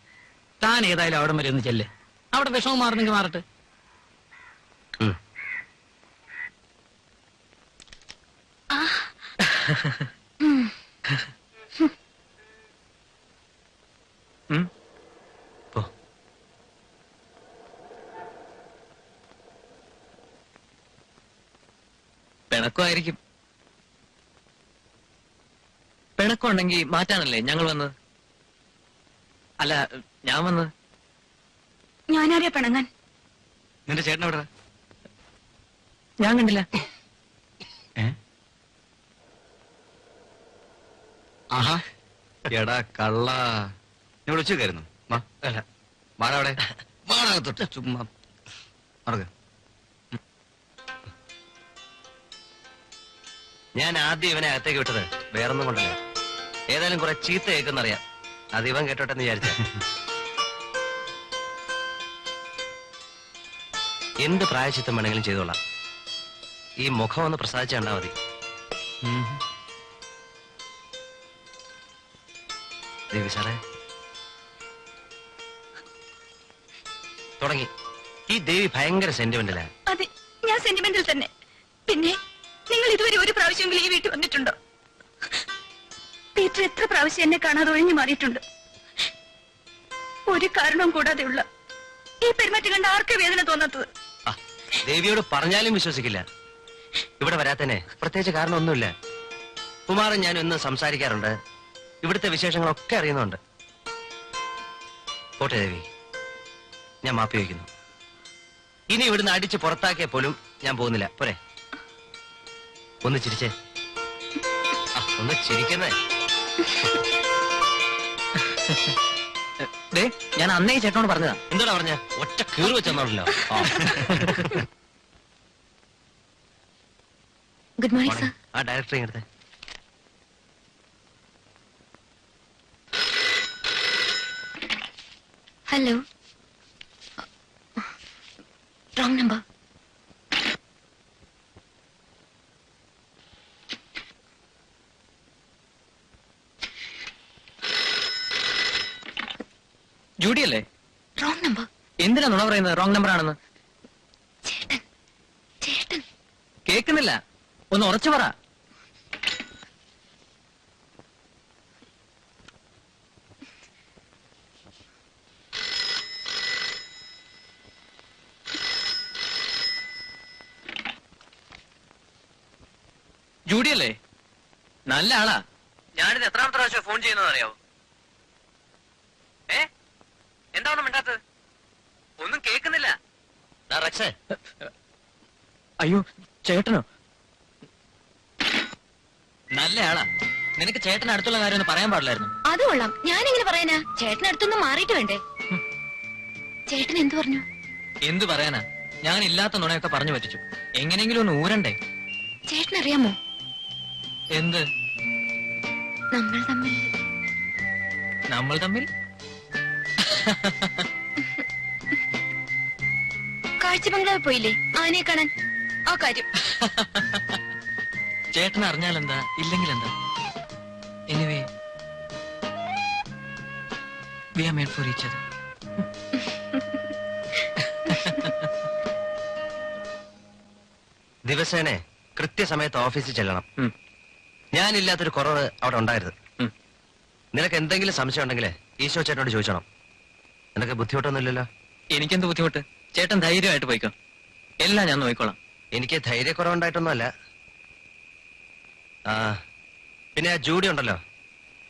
S9: താൻ ഏതായാലും അവിടെ വരെ ഒന്ന് ചെല്ല്. അവിടെ വിഷമം മാറുന്നെങ്കിൽ മാറട്ടെ.
S5: പിണക്കമായിരിക്കും. പിണക്കമുണ്ടെങ്കിൽ മാറ്റാനല്ലേ ഞങ്ങൾ വന്നത്? അല്ല, ഞാൻ വന്നത്.
S6: ഞാനറിയാ പിണങ്ങാൻ.
S10: നിന്റെ ചേട്ടൻ എവിടെ?
S9: ഞാൻ കണ്ടില്ല.
S10: ആഹാ, എടാ കള്ള, നീ വിളിച്ചേക്കായിരുന്നു. അല്ല, വാടവിടെ വാടകത്തൊട്ട് ചുമ്മാ മറക്ക.
S3: ഞാൻ ആദ്യം ഇവനെ അകത്തേക്ക് വിട്ടത് വേറൊന്നും കൊണ്ടല്ല. ഏതായാലും കുറെ ചീത്ത കേൾക്കുന്നറിയാം. അത് ഇവൻ കേട്ടോട്ടെ എന്ന് വിചാരിച്ച. എന്ത് പ്രായശ്ചിത്തം വേണമെങ്കിലും ചെയ്തോളാം. ഈ മുഖം ഒന്ന് പ്രസാദിച്ചു കണ്ടാ മതി. ദേവി സാറേ തുടങ്ങി. ഈ ദേവി ഭയങ്കര സെന്റിമെന്റലാ.
S6: അതെ, ഞാൻ സെന്റിമെന്റൽ തന്നെ. പിന്നെ നിങ്ങൾ ഇതുവരെ ഒരു പ്രാവശ്യമെങ്കിലും ഈ വീട്ടിൽ വന്നിട്ടുണ്ടോ? പീറ്റർ എത്ര പ്രാവശ്യം എന്നെ കാണാതെ ഒഴിഞ്ഞു മാറിയിട്ടുണ്ട്. ഒരു കാരണവും കൂടാതെയുള്ള ഈ പെരുമാറ്റം കണ്ട് ആർക്കേ വേദന തോന്നാത്തത്?
S3: ദേവിയോട് പറഞ്ഞാലും വിശ്വസിക്കില്ല. ഇവിടെ വരാത്തന്നെ പ്രത്യേകിച്ച് കാരണമൊന്നുമില്ല. കുമാരൻ ഞാനും എന്നും സംസാരിക്കാറുണ്ട്. ഇവിടുത്തെ വിശേഷങ്ങളൊക്കെ അറിയുന്നുണ്ട്. പോട്ടെ ദേവി, ഞാൻ മാപ്പി വയ്ക്കുന്നു. ഇനി ഇവിടുന്ന് അടിച്ച് പുറത്താക്കിയ പോലും ഞാൻ പോകുന്നില്ല. പോരെ, ഒന്ന് ചിരിച്ചേ. ഒന്ന് ചിരിക്കുന്നേ.
S5: ഞാൻ അന്നേ ചേട്ടനോട് പറഞ്ഞതാ.
S3: എന്താ പറഞ്ഞ? ഒറ്റ കീറി വെച്ചെന്നോണ്ടല്ലോ.
S6: Good morning sir.
S3: ആ ഡയറക്ടറെ എടുത്തേ.
S6: ഹലോ. Wrong number.
S5: ജൂഡി അല്ലേ?
S6: Wrong number.
S5: എന്തിനാ നുണ പറയുന്നത് റോങ് നമ്പർ ആണെന്ന്?
S6: ചേട്ടൻ ചേട്ടൻ
S5: കേൾക്കുന്നില്ല, ഒന്ന് ഉറച്ചു പറ. ജൂഡി അല്ലേ? നല്ല ആളാ. ഞാനിത് എത്രാമത്തെ പ്രാവശ്യം ഫോൺ ചെയ്യുന്നത് അറിയാവോ? എന്താണ് മിണ്ടാത്തത്? ഒന്നും കേൾക്കുന്നില്ല. അയ്യോ, ചേട്ടനോ? നല്ല ആളാ. നിനക്ക് ചേട്ടൻ അടുത്തുള്ള കാര്യം ഒന്ന് പറയാൻ പാടില്ലായിരുന്നു.
S6: അത് കൊള്ളാം. ഞാനെങ്ങനെ പറയാനാ? ചേട്ടനടുത്തൊന്നും മാറിയിട്ട് വേണ്ടേ? ചേട്ടൻ എന്തു പറഞ്ഞു?
S5: എന്തു പറയാനാ, ഞാൻ ഇല്ലാത്ത നുണയൊക്കെ പറഞ്ഞു പറ്റിച്ചു. എങ്ങനെയെങ്കിലും ഒന്ന് ഊരണ്ടേ?
S6: ചേട്ടനറിയാമോ
S5: എന്ത്? നമ്മൾ തമ്മിൽ
S6: കാഴ്ച ബംഗ്ലാവിൽ പോയില്ലേ ആനയെ കാണാൻ? ആ കാര്യം.
S5: ചേട്ടൻ അറിഞ്ഞാലെന്താ, ഇല്ലെങ്കിൽ എന്താ? Anyway we R made for each other.
S3: ദിവസേന കൃത്യസമയത്ത് ഓഫീസിൽ ചെല്ലണം. ഞാനില്ലാത്തൊരു കുറവ് അവിടെ ഉണ്ടായിരുന്നു. നിനക്ക് എന്തെങ്കിലും സംശയം ഉണ്ടെങ്കിൽ ഈശോ ചേട്ടനോട് ചോദിച്ചോണം. നിനക്ക് ബുദ്ധിമുട്ടൊന്നുമില്ലല്ലോ?
S5: എനിക്കെന്ത് ബുദ്ധിമുട്ട്? ചേട്ടൻ ധൈര്യമായിട്ട് പോയിക്കോ, എല്ലാം ഞാൻ നോക്കിക്കോളാം.
S3: എനിക്ക് ധൈര്യക്കുറവുണ്ടായിട്ടൊന്നുമല്ല. ആ പിന്നെ ആ ജൂഡി ഉണ്ടല്ലോ,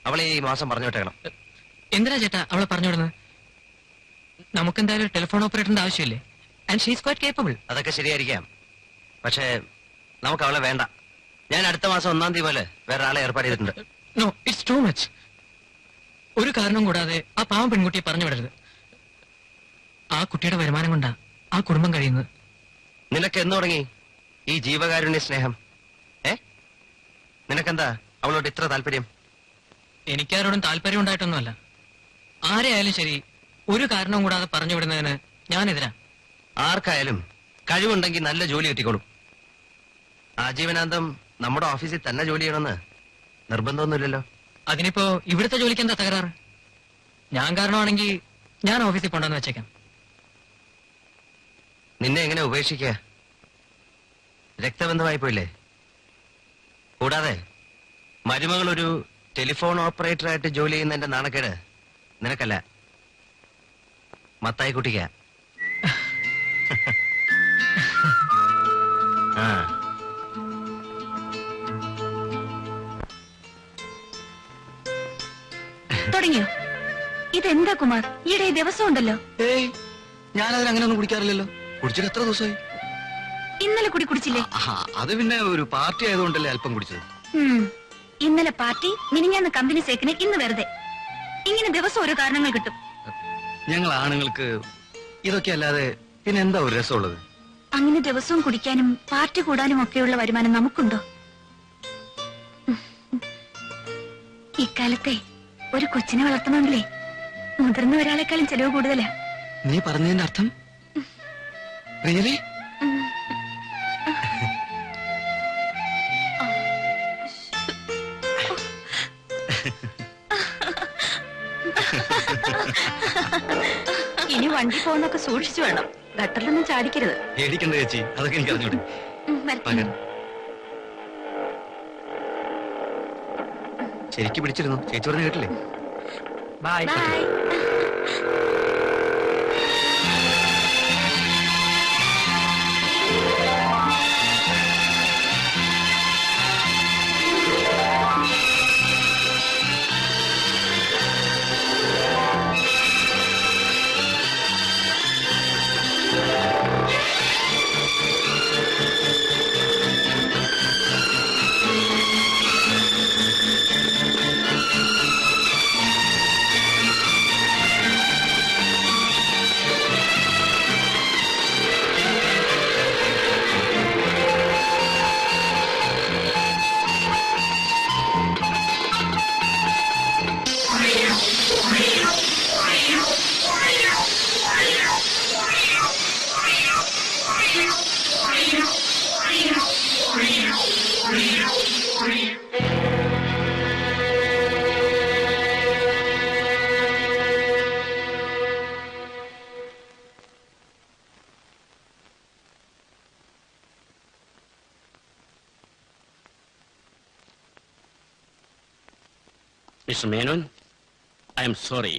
S3: അവളെ ഈ മാസം പറഞ്ഞു വിട്ടേക്കണം.
S5: എന്തിനാ ചേട്ടാ അവളെ പറഞ്ഞു വിടുന്നത്? നമുക്കെന്തായാലും ടെലിഫോൺ ഓപ്പറേറ്ററിന്റെ ആവശ്യമില്ലേ? And she is quite capable.
S3: അതൊക്കെ ശരിയായിരിക്കാം, പക്ഷേ നമുക്ക് അവളെ വേണ്ട. ഞാൻ അടുത്ത മാസം 1-ാം തീയതി പോലെ വേറെ ആളെ ഏർപ്പാട് ചെയ്തിട്ടുണ്ട്.
S5: No, it's too much. ഒരു കാരണം കൂടാതെ ആ പാവം പെൺകുട്ടിയെ പറഞ്ഞു വിടരുത്. ആ കുട്ടിയുടെ വരുമാനം കൊണ്ടാ ആ കുടുംബം കഴിയുന്നത്.
S3: നിനക്ക് എന്ന് തുടങ്ങി ഈ ജീവകാരുണ്യ സ്നേഹം? നിനക്കെന്താ അവളോട് ഇത്ര താല്പര്യം?
S5: എനിക്കാരോടും താല്പര്യം ഉണ്ടായിട്ടൊന്നുമല്ല. ആരെയായാലും ശരി, ഒരു കാരണവും കൂടാതെ പറഞ്ഞു വിടുന്നതിന് ഞാനെതിരാ.
S3: ആർക്കായാലും കഴിവുണ്ടെങ്കിൽ നല്ല ജോലി കിട്ടിക്കോളും. ആജീവനാന്തം നമ്മുടെ ഓഫീസിൽ തന്നെ ജോലി ചെയ്യണമെന്ന് നിർബന്ധമൊന്നുമില്ലല്ലോ.
S5: അതിനിപ്പോ ഇവിടുത്തെ ജോലിക്ക് എന്താ തകരാറ്? ഞാൻ കാരണമാണെങ്കിൽ ഞാൻ ഓഫീസിൽ പോണ്ടെന്ന് വെച്ചേക്കാം.
S3: നിന്നെ എങ്ങനെ ഉപേക്ഷിക്കുക? രക്തബന്ധമായി പോയില്ലേ? കൂടാതെ മരുമകൾ ഒരു ടെലിഫോൺ ഓപ്പറേറ്ററായിട്ട് ജോലി ചെയ്യുന്നതിന്റെ നാണക്കേട് നിനക്കല്ല, മത്തായി കുട്ടിക്ക. ആ
S6: തുടങ്ങിയോ? ഇതെന്താ കുമാർ, ഈയിടെ ദിവസം ഉണ്ടല്ലോ.
S10: ഏയ്, ഞാനതിന് അങ്ങനെ ഒന്നും കുടിക്കാറില്ലല്ലോ. കുടിച്ചിട്ട് എത്ര ദിവസമായി?
S6: ഇന്നലെ കുടി കുടിച്ചില്ലേ?
S10: അത് പിന്നെ ഒരു പാർട്ടി ആയതുകൊണ്ടല്ലേ അല്പം കുടിച്ചത്.
S6: ഇന്നലെ പാർട്ടി, മിനിഞ്ഞാന്ന് കമ്പനി സേക്കിന്, ഇന്ന് വെറുതെ. ഇങ്ങനെ ദിവസം ഓരോ കാരണങ്ങൾ കിട്ടും.
S10: ഞങ്ങൾ ആണുങ്ങൾക്ക് ഇതൊക്കെ അല്ലാതെ പിന്നെ എന്താ ഒരു രസമുള്ളത്?
S6: അങ്ങനെ ദിവസവും കുടിക്കാനും പാർട്ടി കൂടാനും ഒക്കെയുള്ള വരുമാനം നമുക്കുണ്ടോ? ഇക്കാലത്തെ ഒരു കൊച്ചിനെ വളർത്തണമെങ്കിലേ മുതിർന്ന ഒരാളെക്കാളും ചെലവ് കൂടുതലാ.
S10: നീ പറഞ്ഞതിന്റെ അർത്ഥം? റിയലി?
S6: ഇനി വണ്ടി പോകുന്നൊക്കെ സൂക്ഷിച്ചു വേണം, ഗട്ടറിലൊന്നും ചാടിക്കരുത്.
S10: പേടിക്കണ്ട ചേച്ചി, അതൊക്കെ എനിക്ക് അറിഞ്ഞൂടെ.
S6: വരട്ടെ.
S3: ശരിക്കും പിടിച്ചിരുന്നു, ചേച്ചി പറഞ്ഞു കേട്ടില്ലേ?
S5: Bye.
S6: Bye.
S2: Mister Menon, I am sorry,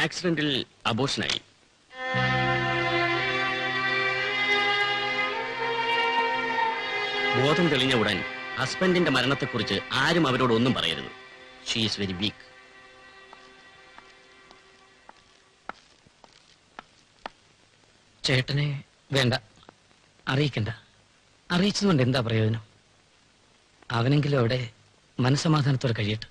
S2: ആക്സിഡന്റിൽ അബോഷനായി. ബോധം തെളിഞ്ഞ ഉടൻ ഹസ്ബൻഡിന്റെ മരണത്തെക്കുറിച്ച് ആരും അവരോട് ഒന്നും പറയരുത്. She is very weak.
S9: ചേട്ടനെ വേണ്ട, അറിയിക്കണ്ട. അറിയിച്ചതുകൊണ്ട് എന്താ പ്രയോജനം? അവനെങ്കിലും അവിടെ മനസ്സമാധാനത്തോടെ കഴിയട്ടെ.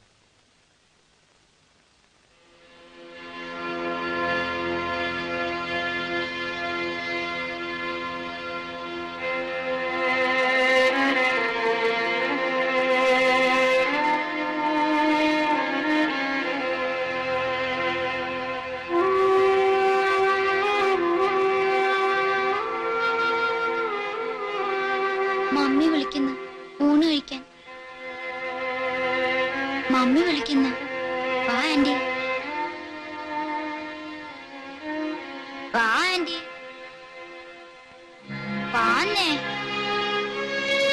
S7: മമ്മി വിളിക്കുന്നു. വാ ആന്റി. വാ ആന്റി. വാന്നേ.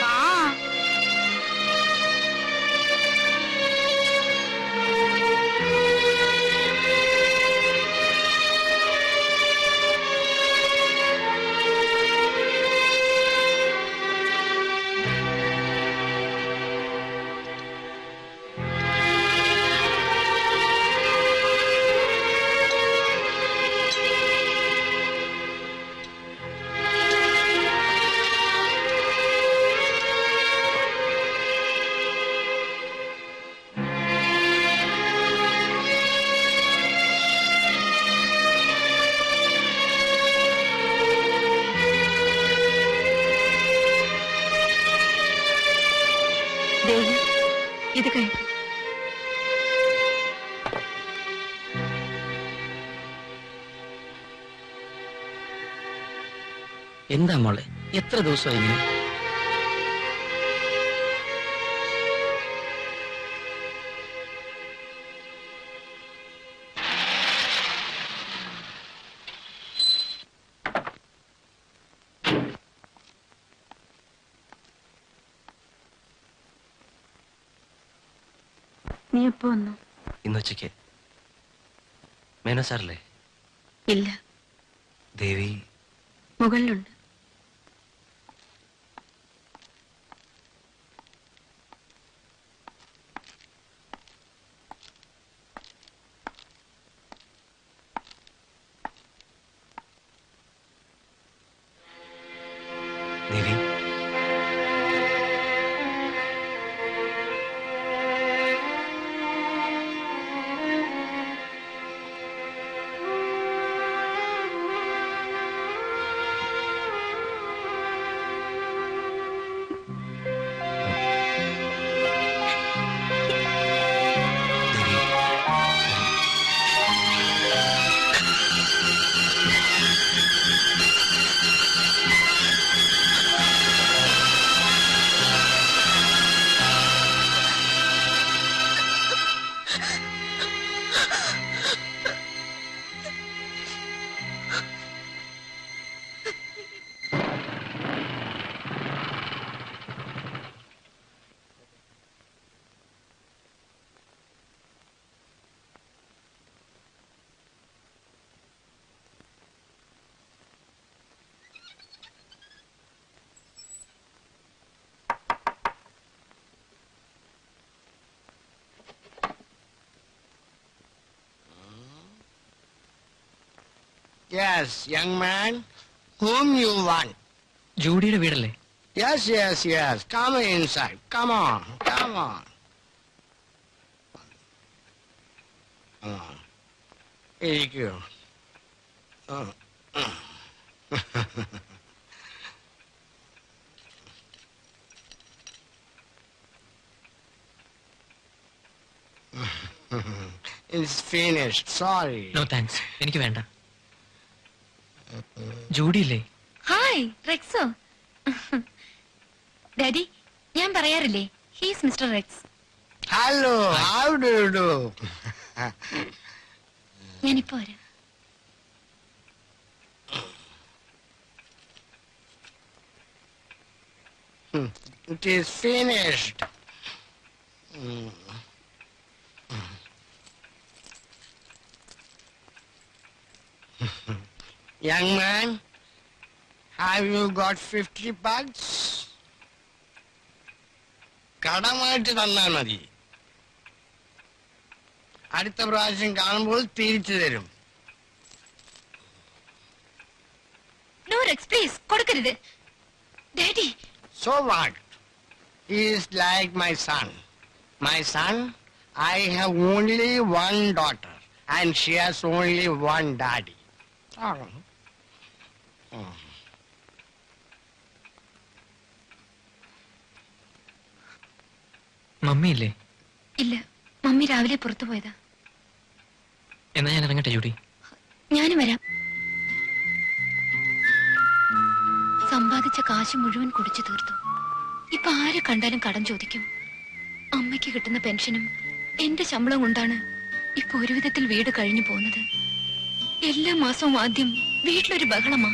S7: വാ.
S6: ദേവി, ഇത് കഴിക്കും.
S9: എന്താ മോളെ, എത്ര ദിവസമായി ഇങ്ങനെ?
S6: നീ എപ്പോ വന്നു?
S3: ഇന്നുച്ചയ്ക്ക്. മേനോ സാറല്ലേ?
S6: ഇല്ല,
S3: ദേവി
S6: മുകളിലുണ്ട്.
S3: ദേവി
S4: Yes, young man. Whom you want?
S9: ജൂഡിയുടെ വീടല്ലേ?
S4: Yes, yes, yes. Come inside. Come on. Come on. ഇരിക്കൂ. It's finished. Sorry.
S9: No thanks, എനിക്ക് വേണ്ട. ജൂഡി ഇല്ലേ?
S6: ഹായ് റെക്സോ. ഡാഡി, ഞാൻ പറയാറില്ലേ, he's mister Rex.
S4: Hello. How do you do?
S6: ഞാനിപ്പോ വരാം.
S4: It is finished. Young man, have you got 50 bucks? കടമായിട്ട് തന്നാൽ മതി. അടുത്ത പ്രാവശ്യം കാണുമ്പോൾ തിരിച്ചു തരും.
S6: നോ റെക്സ്, പ്ലീസ് കൊടുക്കരുത്. Daddy,
S4: So what? He is like my son. My son, I have only one daughter and she has only one daddy.
S9: Mummy ഇല്ലേ?
S6: ഇല്ല, മമ്മി രാവിലെ പുറത്തു പോയതാ.
S9: എന്നാ ഞാൻ ഇറങ്ങട്ടെ ജൂഡി?
S6: ഞാനും വരാം. സമ്പാദിച്ച കാശ് മുഴുവൻ കുടിച്ചു തീർത്തു. ഇപ്പൊ ആരെ കണ്ടാലും കടം ചോദിക്കും. അമ്മയ്ക്ക് കിട്ടുന്ന പെൻഷനും
S11: എന്റെ ശമ്പളം കൊണ്ടാണ് ഇപ്പൊ ഒരു വിധത്തിൽ വീട് കഴിഞ്ഞു പോകുന്നത്. എല്ലാ മാസവും ആദ്യം വീട്ടിലൊരു ബഹളമാ.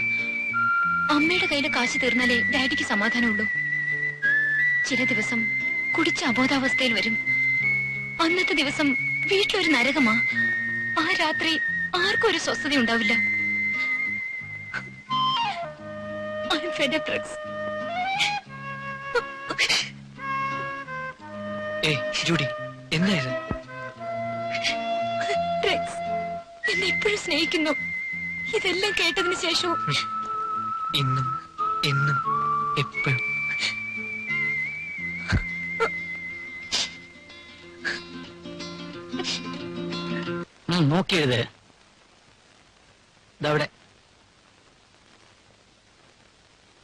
S11: അമ്മയുടെ കയ്യിലെ കാശ് തീർന്നാലേ ഡാഡിക്ക് സമാധാനമുള്ളൂ. ചില ദിവസം കുടിച്ച അബോധാവസ്ഥയിൽ വരും. അന്നത്തെ ദിവസം വീട്ടിലൊരു നരകമാ. ആ രാത്രി ആർക്കും ഒരു സ്വസ്ഥത ഉണ്ടാവില്ല. I'm fed up, Rex.
S5: ഏയ് ജൂഡി, എന്തായിരുന്നു?
S11: റെക്സ് എന്നെ ഇപ്പോഴും സ്നേഹിക്കുന്നു. ഇതെല്ലാം കേട്ടതിന് ശേഷവും
S5: ഇന്നും എന്നും എപ്പോഴും. നോക്കിയത് ഇതവിടെ.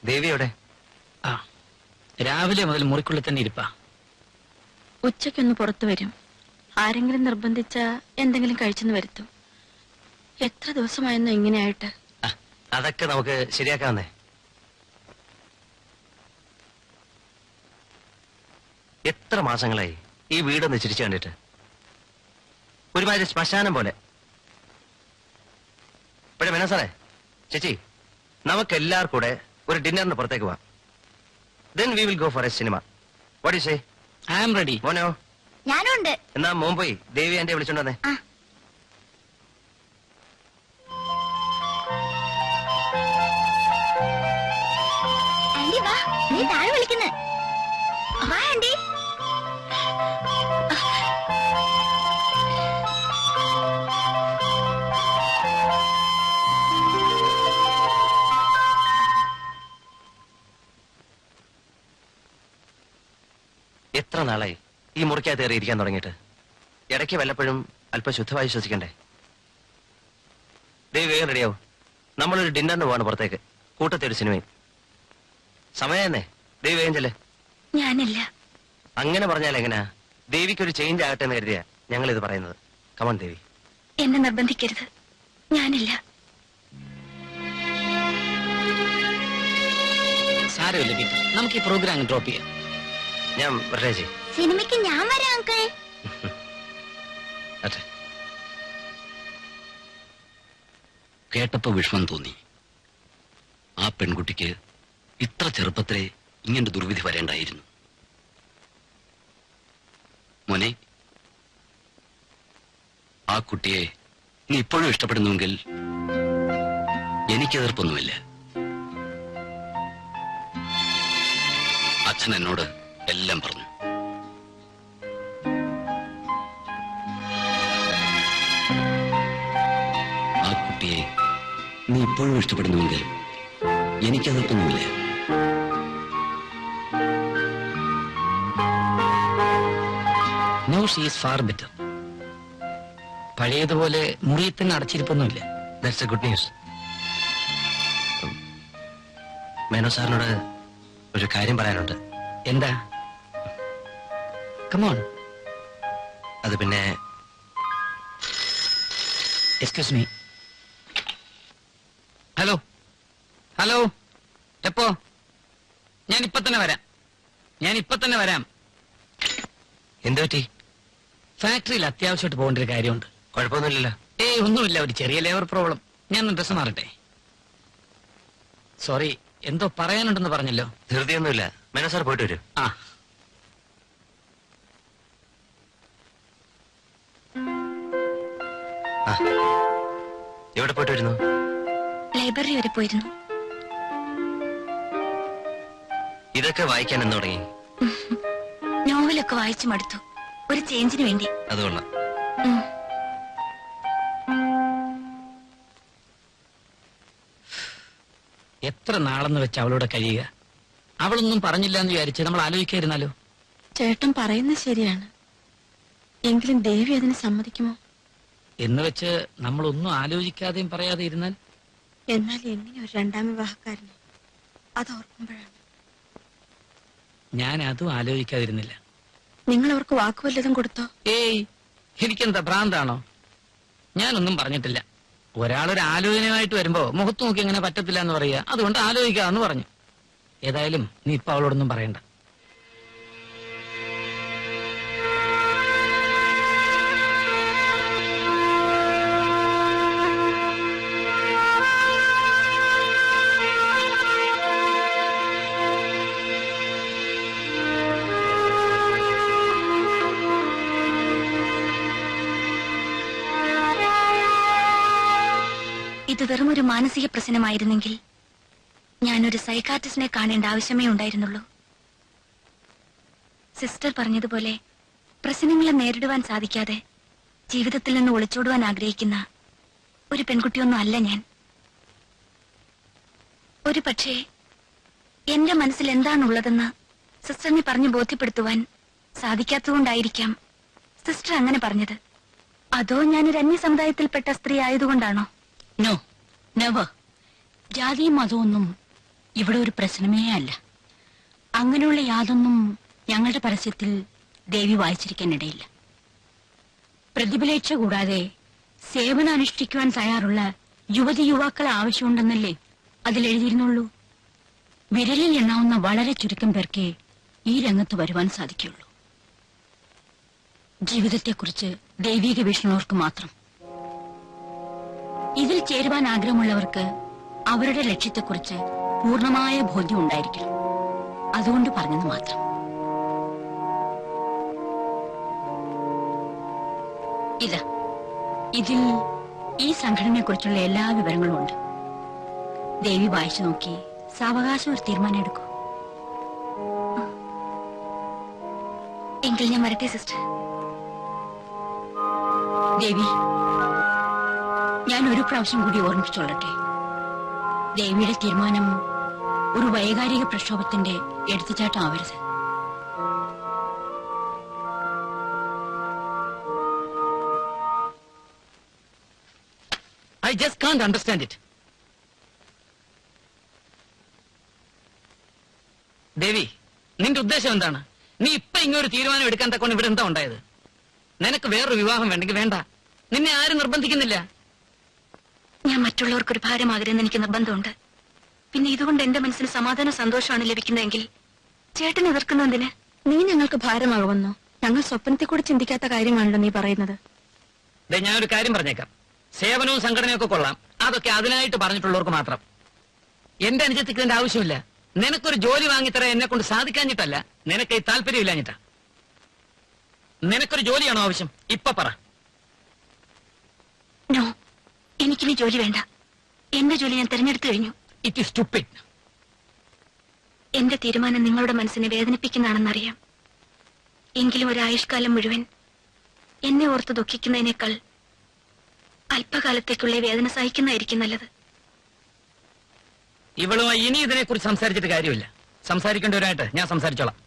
S3: ദേവിയോടെ?
S9: ആ, രാവിലെ മുതൽ മുറിക്കുള്ളിൽ തന്നെ ഇരിപ്പാ.
S6: ഉച്ചയ്ക്കൊന്ന് പുറത്തു വരും. ആരെങ്കിലും നിർബന്ധിച്ച എന്തെങ്കിലും കഴിച്ചെന്ന് വരുത്തും. എത്ര ദിവസമായിരുന്നു ഇങ്ങനെയായിട്ട്?
S3: അതൊക്കെ നമുക്ക് ശരിയാക്കാവുന്നേ. എത്ര മാസങ്ങളായി ഈ വീടൊന്ന് ചിരിച്ചു കണ്ടിട്ട്. ഒരുമാതിരി ശ്മശാനം പോലെ. ഇപ്പോഴേ വേണം സാറേ, ചേച്ചി, നമുക്ക് എല്ലാവർക്കും കൂടെ ഒരു ഡിന്നറിന് പുറത്തേക്ക് പോവാം. Then we will go for a cinema. What do you say?
S9: I am ready.
S3: മോനോ?
S7: ഞാനും ഉണ്ട്.
S3: എന്നാ മോൻ പോയി ദേവി എന്റെ വിളിച്ചോണ്ടേ.
S7: ആ. ആന്റി വാ, നീ താഴെ വിളിക്കുന്നു. വാ ആന്റി.
S3: എത്ര നാളായി ഈ മുറിക്കകത്ത് കയറി ഇരിക്കാൻ തുടങ്ങിയിട്ട്. ഇടയ്ക്ക് വല്ലപ്പോഴും അല്പം ശുദ്ധമായി ശ്വസിക്കണ്ടേ? ദേവി വേഗം റെഡിയാവും. നമ്മളൊരു ഡിന്നറിന് പോവാണ് പുറത്തേക്ക്. കൂട്ടത്തെ ഒരു സിനിമയും. സമയം തന്നെ. ദേവി വേഗം ചെല്ലേ.
S6: ഞാനില്ല.
S3: അങ്ങനെ പറഞ്ഞാൽ എങ്ങനെയാ? ദേവിക്കൊരു ചേഞ്ച് ആകട്ടെ എന്ന് കരുതിയാ ഞങ്ങൾ ഇത് പറയുന്നത്. കമോൺ ദേവി.
S6: എന്നെ നിർബന്ധിക്കരുത്. ഞാനില്ല.
S9: സാരമില്ല പീറ്റർ, നമുക്ക് ഈ പ്രോഗ്രാം ഡ്രോപ്പ് ചെയ്യാം.
S3: ഞാൻ വരട്ടെ ചേച്ചി.
S7: സിനിമയ്ക്ക് ഞാൻ വരാം അങ്കിൾ.
S3: അതെ.
S2: കേട്ടപ്പോ വിഷമം തോന്നി. ആ പെൺകുട്ടിക്ക് ഇത്ര ചെറുപ്പത്തിലെ ഇങ്ങനെ ദുർവിധി വരേണ്ടായിരുന്നു. മോനെ, ആ കുട്ടിയെ നീ ഇപ്പോഴും ഇഷ്ടപ്പെടുന്നുവെങ്കിൽ എനിക്ക് എതിർപ്പൊന്നുമില്ല. അച്ഛൻ എന്നോട് എല്ലാം പറഞ്ഞു. ആ കുട്ടിയെ നീ ഇപ്പോഴും ഇഷ്ടപ്പെടുന്നുവെങ്കിൽ എനിക്കതിർപ്പൊന്നുമില്ല.
S9: No, she is far better. പഴയതുപോലെ മുറിയിൽ തന്നെ അടച്ചിരിപ്പൊന്നുമില്ല.
S3: That's a good news. Menon സാറിനോട് ഒരു കാര്യം പറയാനുണ്ട്.
S9: എന്താ? കമോൺ.
S3: അത് പിന്നെ
S9: എക്സ്ക്യൂസ് മീ. ഹലോ ഹലോ, എപ്പോ? ഞാൻ ഇപ്പൊ തന്നെ വരാം.
S3: എന്തു പറ്റി?
S9: ഫാക്ടറിയിൽ അത്യാവശ്യമായിട്ട് പോകേണ്ട ഒരു കാര്യമുണ്ട്.
S3: കുഴപ്പമൊന്നുമില്ലല്ലോ.
S9: ഏയ് ഒന്നുമില്ല, ഒരു ചെറിയ ലേബർ പ്രോബ്ലം. ഞാൻ ഡ്രസ് മാറട്ടെ. സോറി, എന്തോ പറയാനുണ്ടെന്ന് പറഞ്ഞല്ലോ.
S3: ധൃതിയൊന്നുമില്ല. മേനോ സാർ പോയിട്ട് വരും.
S9: ആ,
S3: എവിടെ പോയിട്ട് വരുന്നു?
S6: ലൈബ്രറി വരെ പോയിരുന്നു.
S3: ഇതൊക്കെ വായിക്കാൻ എന്ന് തുടങ്ങി?
S6: നോവലൊക്കെ വായിച്ചു മടുത്തു. ഒരു ചേഞ്ചിന് വേണ്ടി.
S3: അത് കൊള്ളാം.
S6: ഉം.
S9: എത്ര നാളെന്ന് വെച്ച് അവളോട് കഴിയുക? അവളൊന്നും പറഞ്ഞില്ല എന്ന് വിചാരിച്ച് നമ്മൾ ആലോചിക്കായിരുന്നാലോ?
S6: ചേട്ടൻ പറയുന്നത് ശരിയാണ്. എങ്കിലും ദേവി അതിന് സമ്മതിക്കുമോ?
S9: എന്ന് വെച്ച് നമ്മളൊന്നും ആലോചിക്കാതെയും പറയാതെ ഇരുന്നാൽ
S6: എന്നാൽ എങ്ങനെ ഒരു രണ്ടാം വിവാഹക്കാരന്? അത് ഓർക്കുമ്പോഴാണ്.
S9: ഞാൻ അതും ആലോചിക്കാതിരുന്നില്ല.
S6: നിങ്ങൾ അവർക്ക് വാക്കുവല്ലതും കൊടുത്തോ?
S9: ഏയ്, എനിക്കെന്താ ഭ്രാന്താണോ? ഞാനൊന്നും പറഞ്ഞിട്ടില്ല. ഒരാളൊരു ആലോചനയുമായിട്ട് വരുമ്പോ മുഖത്ത് നോക്കി അങ്ങനെ പറ്റത്തില്ല എന്ന് പറയുക, അതുകൊണ്ട് ആലോചിക്കാന്ന് പറഞ്ഞു. ഏതായാലും നീ ഇപ്പൊ അവളോടൊന്നും പറയണ്ട.
S7: ഇത് വെറും ഒരു മാനസിക പ്രശ്നമായിരുന്നെങ്കിൽ ഞാനൊരു സൈക്കാട്രിസ്റ്റിനെ കാണേണ്ട ആവശ്യമേ ഉണ്ടായിരുന്നുള്ളൂ. സിസ്റ്റർ പറഞ്ഞതുപോലെ പ്രശ്നങ്ങളെ നേരിടുവാൻ സാധിക്കാതെ ജീവിതത്തിൽ നിന്ന് ഒളിച്ചോടുവാൻ ആഗ്രഹിക്കുന്ന ഒരു പെൺകുട്ടിയൊന്നും അല്ല ഞാൻ. ഒരു പക്ഷേ എന്റെ മനസ്സിൽ എന്താണുള്ളതെന്ന് സിസ്റ്ററിനെ പറഞ്ഞു ബോധ്യപ്പെടുത്തുവാൻ സാധിക്കാത്തതുകൊണ്ടായിരിക്കാം സിസ്റ്റർ അങ്ങനെ പറഞ്ഞത്. അതോ ഞാനൊരു അന്യസമുദായത്തിൽപ്പെട്ട സ്ത്രീ ആയതുകൊണ്ടാണോ?
S12: No, never. ജാതിയും മതമൊന്നും ഇവിടെ ഒരു പ്രശ്നമേ അല്ല. അങ്ങനെയുള്ള യാതൊന്നും ഞങ്ങളുടെ പരസ്യത്തിൽ ദേവി വായിച്ചിരിക്കാനിടയില്ല. പ്രതിഫലേച്ഛ കൂടാതെ സേവനം അനുഷ്ഠിക്കുവാൻ തയ്യാറുള്ള യുവതി യുവാക്കളെ ആവശ്യമുണ്ടെന്നല്ലേ അതിലെഴുതിയിരുന്നുള്ളൂ. വിരലിൽ എണ്ണാവുന്ന വളരെ ചുരുക്കം പേർക്കേ ഈ രംഗത്ത് വരുവാൻ സാധിക്കുള്ളൂ. ജീവിതത്തെക്കുറിച്ച് ദൈവിക വീക്ഷണവർക്ക് മാത്രം. ഇതിൽ ചേരുവാൻ ആഗ്രഹമുള്ളവർക്ക് അവരുടെ ലക്ഷ്യത്തെക്കുറിച്ച് പൂർണ്ണമായ ബോധ്യം ഉണ്ടായിരിക്കണം. അതുകൊണ്ട് പറഞ്ഞത് മാത്രം. ഇതിൽ ഈ സംഘടനയെക്കുറിച്ചുള്ള എല്ലാ വിവരങ്ങളും ഉണ്ട്. ദേവി വായിച്ചു നോക്കി സാവകാശം ഒരു തീരുമാനം എടുക്കൂ.
S7: എങ്കിൽ ഞാൻ വരട്ടെ സിസ്റ്റർ.
S12: ദേവി, ഞാൻ ഒരു പ്രാവശ്യം കൂടി ഓർമ്മിപ്പിച്ചോളട്ടെ. ദേവിയുടെ തീരുമാനം ഒരു വൈകാരിക പ്രക്ഷോഭത്തിന്റെ എടുത്തുചാട്ടം ആവരുത്.
S9: I just can't understand it. ദേവി, നിന്റെ ഉദ്ദേശം എന്താണ്? നീ ഇപ്പൊ ഇങ്ങൊരു തീരുമാനം എടുക്കാൻ തക്കൊണ്ട് ഇവിടെ എന്താ ഉണ്ടായത്? നിനക്ക് വേറൊരു വിവാഹം വേണ്ടെങ്കിൽ വേണ്ട. നിന്നെ ആരും നിർബന്ധിക്കുന്നില്ല.
S7: ഞാൻ മറ്റുള്ളവർക്കൊരു ഭാരമാകരുതെന്ന് എനിക്ക് നിർബന്ധമുണ്ട്. പിന്നെ ഇതുകൊണ്ട് എന്റെ മനസ്സിന് സമാധാന സന്തോഷമാണ് ലഭിക്കുന്നതെങ്കിൽ ചേട്ടൻ എതിർക്കുന്നതിന്?
S11: നീ ഞങ്ങൾക്ക് ഭാരമാകുമെന്നോ? ഞങ്ങൾ സ്വപ്നത്തിൽ കൂടി ചിന്തിക്കാത്ത കാര്യമാണല്ലോ നീ പറയുന്നത്.
S9: ഞാനൊരു കാര്യം പറഞ്ഞേക്കാം. സേവനവും സംഘടനയും ഒക്കെ കൊള്ളാം. അതൊക്കെ അതിനായിട്ട് പറഞ്ഞിട്ടുള്ളവർക്ക് മാത്രം. എന്റെ അനുജത്തിക്ക് ഇതിന്റെ ആവശ്യമില്ല. നിനക്കൊരു ജോലി വാങ്ങിത്തരാൻ എന്നെ കൊണ്ട് സാധിക്കാഞ്ഞിട്ടല്ല, നിനക്ക് ഈ താല്പര്യമില്ലാഞ്ഞിട്ടാ. നിനക്കൊരു ജോലിയാണോ ആവശ്യം? ഇപ്പൊ പറ.
S7: നോ, എനിക്കിനി ജോലി വേണ്ട. എന്റെ ജോലി ഞാൻ തിരഞ്ഞെടുത്തു കഴിഞ്ഞു.
S9: It is stupid.
S7: എന്റെ തീരുമാനം നിങ്ങളുടെ മനസ്സിനെ വേദനിപ്പിക്കുന്നതാണെന്നറിയാം. എങ്കിലും ഒരു ആയുഷ്കാലം മുഴുവൻ എന്നെ ഓർത്ത് ദുഃഖിക്കുന്നതിനേക്കാൾ അല്പകാലത്തേക്കുള്ള വേദന സഹിക്കുന്നതായിരിക്കും നല്ലത്.
S9: ഇവളുമായി ഇനി ഇതിനെക്കുറിച്ച് സംസാരിച്ചിട്ട് കാര്യമില്ല. സംസാരിക്കേണ്ടവരായിട്ട് ഞാൻ സംസാരിച്ചോളാം.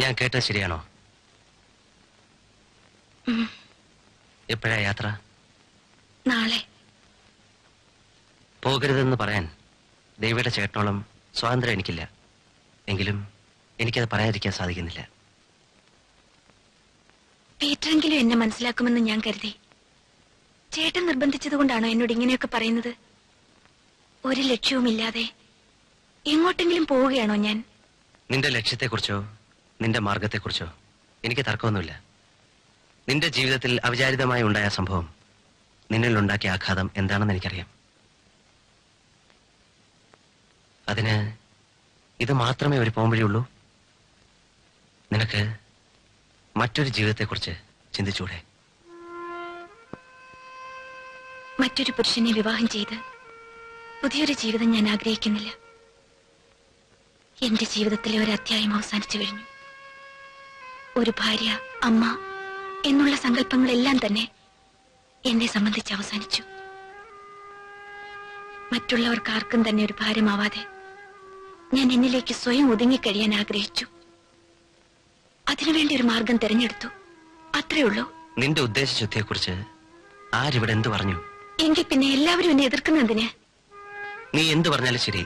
S3: ഞാൻ കേട്ടത് ശരിയാണോ? എപ്പോഴാ യാത്ര?
S7: നാളെ.
S3: പോകരുതെന്ന് പറയാൻ ദേവിയുടെ ചേട്ടനോളം സ്വാതന്ത്ര്യം എനിക്കില്ല. എങ്കിലും എനിക്കത് പറയാതിരിക്കാൻ സാധിക്കുന്നില്ല.
S7: പീറ്ററെങ്കിലും എന്നെ മനസ്സിലാക്കുമെന്ന് ഞാൻ കരുതി. ചേട്ടൻ നിർബന്ധിച്ചതുകൊണ്ടാണോ എന്നോട് ഇങ്ങനെയൊക്കെ പറയുന്നത്? ഒരു ലക്ഷ്യവുമില്ലാതെ എങ്ങോട്ടെങ്കിലും പോവുകയാണോ ഞാൻ?
S3: നിന്റെ ലക്ഷ്യത്തെക്കുറിച്ചോ നിന്റെ മാർഗത്തെക്കുറിച്ചോ എനിക്ക് തർക്കമൊന്നുമില്ല. നിന്റെ ജീവിതത്തിൽ അവിചാരിതമായി ഉണ്ടായ സംഭവം നിന്നിൽ ഉണ്ടാക്കിയ ആഘാതം എന്താണെന്ന് എനിക്കറിയാം. അതിന് ഇത് മാത്രമേ ഒരു പോംവഴിയുള്ളൂ. നിനക്ക് മറ്റൊരു ജീവിതത്തെക്കുറിച്ച് ചിന്തിച്ചൂടെ?
S7: മറ്റൊരു പുരുഷനെ വിവാഹം ചെയ്ത് പുതിയൊരു ജീവിതം ഞാൻ ആഗ്രഹിക്കുന്നില്ല. എന്റെ ജീവിതത്തിലെ ഒരു അധ്യായം അവസാനിച്ചു കഴിഞ്ഞു. ഒരു ഭാര്യ, അമ്മ എന്നുള്ള സങ്കല്പങ്ങളെല്ലാം തന്നെ എന്നെ സംബന്ധിച്ച് അവസാനിച്ചു.
S6: മറ്റുള്ളവർക്ക് ആർക്കും തന്നെ ഒരു ഭാരമാവാതെ ഞാൻ എന്നിലേക്ക് സ്വയം ഒതുങ്ങിക്കഴിയാൻ ആഗ്രഹിച്ചു. അതിനുവേണ്ടി ഒരു മാർഗം തിരഞ്ഞെടുത്തു. അത്രേ ഉള്ളൂ.
S3: നിന്റെ ഉദ്ദേശശുദ്ധിയെക്കുറിച്ച് ആരിവിടെ എന്തു പറഞ്ഞു?
S6: എങ്കിൽ പിന്നെ എല്ലാവരും എന്നെ എതിർക്കുന്നതിന്?
S3: നീ എന്തു പറഞ്ഞാലും ശരി,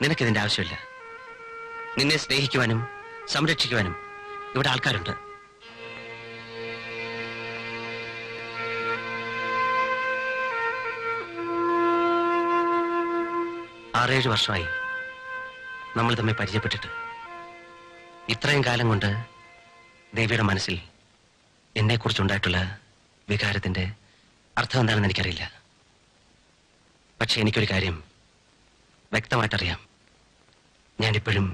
S3: നിനക്കിതിന്റെ ആവശ്യമില്ല. നിന്നെ സ്നേഹിക്കുവാനും സംരക്ഷിക്കുവാനും ഇവിടെ ആൾക്കാരുണ്ട്. ആറേഴ് വർഷമായി നമ്മൾ തമ്മിൽ പരിചയപ്പെട്ടിട്ട്. ഇത്രയും കാലം കൊണ്ട് ദേവിയുടെ മനസ്സിൽ എന്നെക്കുറിച്ചുണ്ടായിട്ടുള്ള വികാരത്തിന്റെ അർത്ഥം എന്താണെന്ന് എനിക്കറിയില്ല. പക്ഷെ എനിക്കൊരു കാര്യം വ്യക്തമായിട്ടറിയാം. ഞാനിപ്പോഴും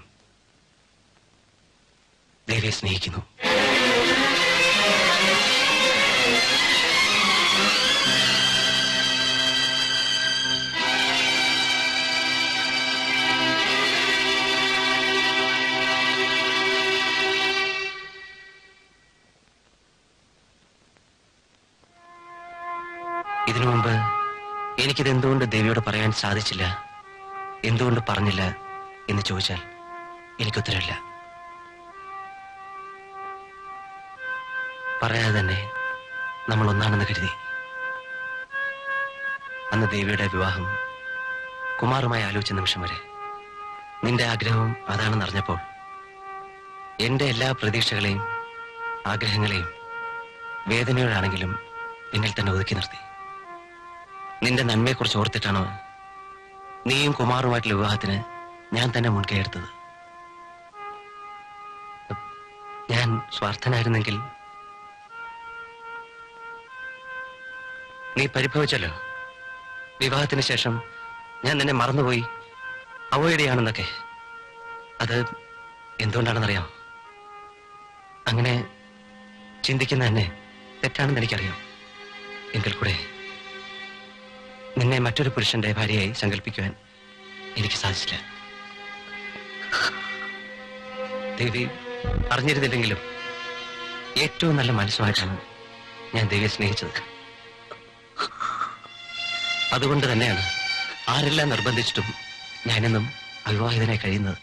S3: ദേവിയെ സ്നേഹിക്കുന്നു. ഇതിനു മുമ്പ് എനിക്കിത് എന്തുകൊണ്ട് ദേവിയോട് പറയാൻ സാധിച്ചില്ല, എന്തുകൊണ്ട് പറഞ്ഞില്ല എന്ന് ചോദിച്ചാൽ എനിക്കുത്തരമില്ല. പറയാതെ തന്നെ നമ്മൾ ഒന്നാണെന്ന് കരുതി. അന്ന് ദേവിയുടെ വിവാഹം കുമാറുമായി ആലോചിച്ച നിമിഷം വരെ നിന്റെ ആഗ്രഹവും അതാണെന്ന് അറിഞ്ഞപ്പോൾ എന്റെ എല്ലാ പ്രതീക്ഷകളെയും ആഗ്രഹങ്ങളെയും വേദനയോടാണെങ്കിലും എന്നിൽ തന്നെ ഒതുക്കി നിർത്തി. നിന്റെ നന്മയെക്കുറിച്ച് ഓർത്തിട്ടാണ് നീയും കുമാറുമായിട്ടുള്ള വിവാഹത്തിന് ഞാൻ തന്നെ മുൻകൈ എടുത്തത്. ഞാൻ സ്വാർത്ഥനായിരുന്നെങ്കിൽ നീ പരിഭവിച്ചല്ലോ. വിവാഹത്തിന് ശേഷം ഞാൻ നിന്നെ മറന്നുപോയി, അവോയ്ഡ് ചെയ്യാണെന്നൊക്കെ. അത് എന്തുകൊണ്ടാണെന്നറിയാം? അങ്ങനെ ചിന്തിക്കുന്ന എന്നെ തെറ്റാണെന്ന് എനിക്കറിയാം. എങ്കിൽ കൂടെ നിന്നെ മറ്റൊരു പുരുഷന്റെ ഭാര്യയായി സങ്കല്പിക്കുവാൻ എനിക്ക് സാധിച്ചില്ല. ദേവി അറിഞ്ഞിരുന്നില്ലെങ്കിലും ഏറ്റവും നല്ല മനസ്സുമായിട്ടാണ് ഞാൻ ദേവിയെ സ്നേഹിച്ചത്. അതുകൊണ്ട് തന്നെയാണ് ആരെല്ലാം നിർബന്ധിച്ചിട്ടും ഞാനെന്നും അവിവാഹിതനായി കഴിയുന്നത്.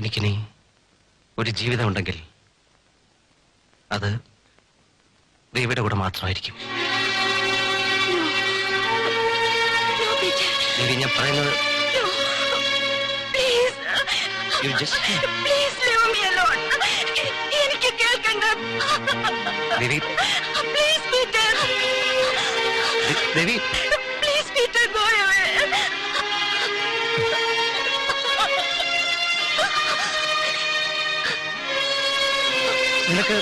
S3: എനിക്കിനി ഒരു ജീവിതമുണ്ടെങ്കിൽ അത് ദേവിയുടെ കൂടെ മാത്രമായിരിക്കും. ദേവി, ഞാൻ പറയുന്നത് You just...
S6: Please leave me alone. എനിക്ക് കേൾക്കണ്ട.
S3: ദേവി,
S6: Please, Peter.
S3: Devi,
S6: Please, Peter, go away.
S3: നിനക്ക്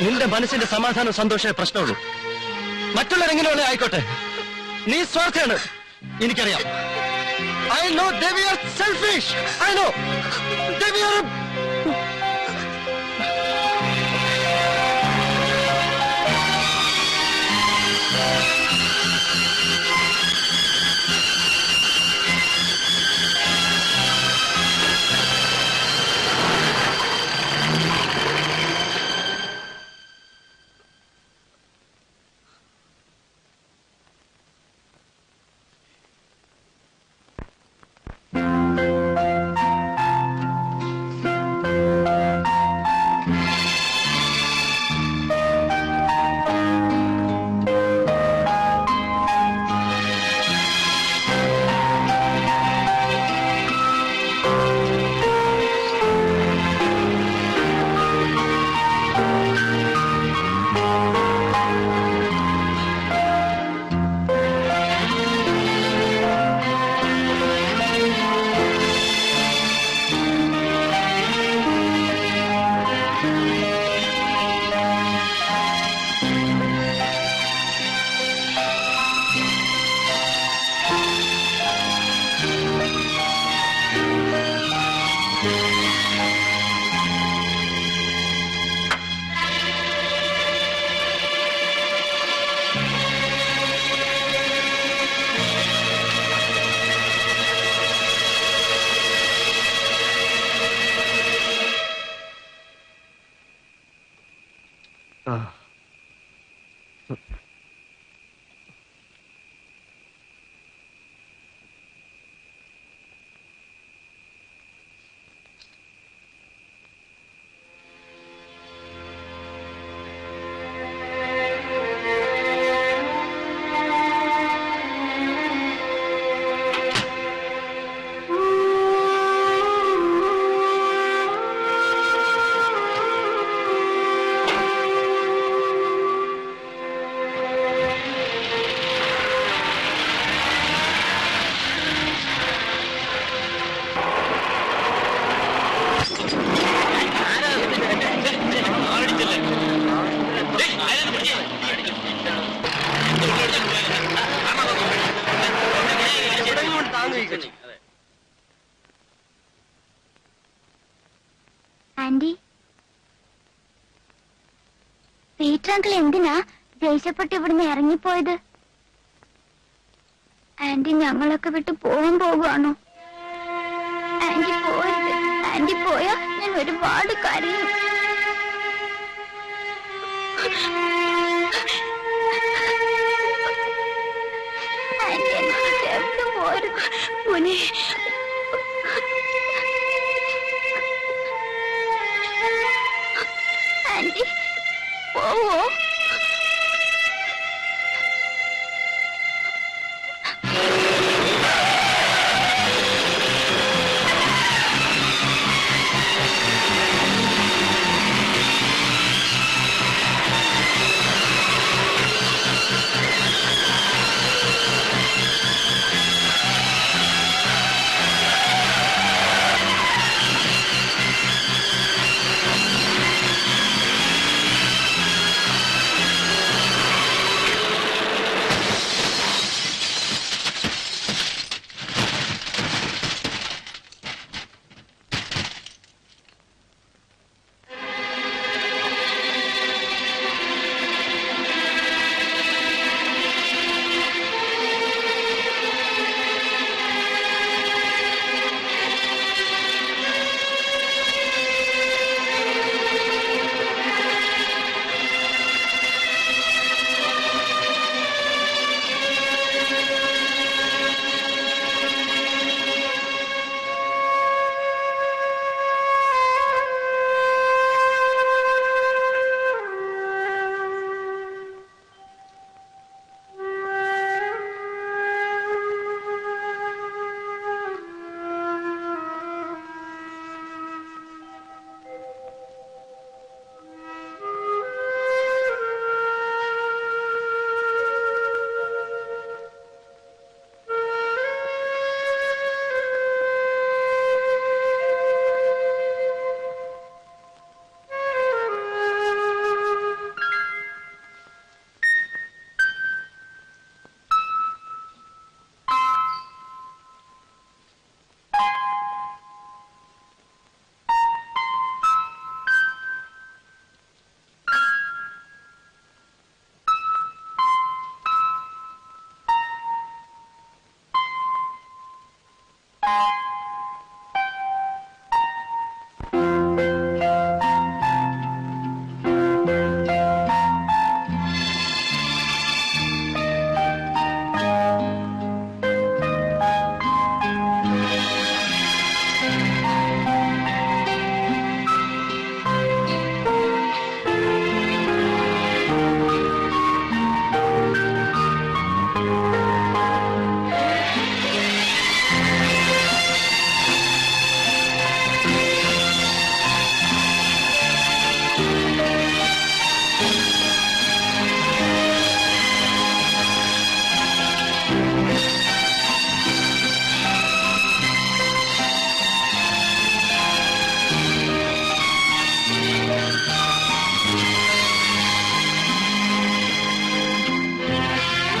S3: നിന്റെ മനസ്സിന്റെ സമാധാനം സന്തോഷമേ പ്രശ്നമുള്ളൂ. മറ്റുള്ളവരെങ്ങനെയുള്ള ആയിക്കോട്ടെ, നീ സ്വാർത്ഥയാണ്, എനിക്കറിയാം. I know they are selfish. I know they are...
S7: aunty, Peter uncle എന്തിനാ ദേഷ്യപ്പെട്ട് ഇവിടുന്ന് ഇറങ്ങിപ്പോയത്? ആന്റി ഞങ്ങളൊക്കെ വിട്ട് പോകാൻ പോകുവാണോ? ആന്റി പോയത്. ആന്റി പോയാ ഞാൻ ഒരുപാട് കരയും. ആന്റി എന്നെ വിട്ട് എവിടെ പോരുന്നു?
S6: മോനെ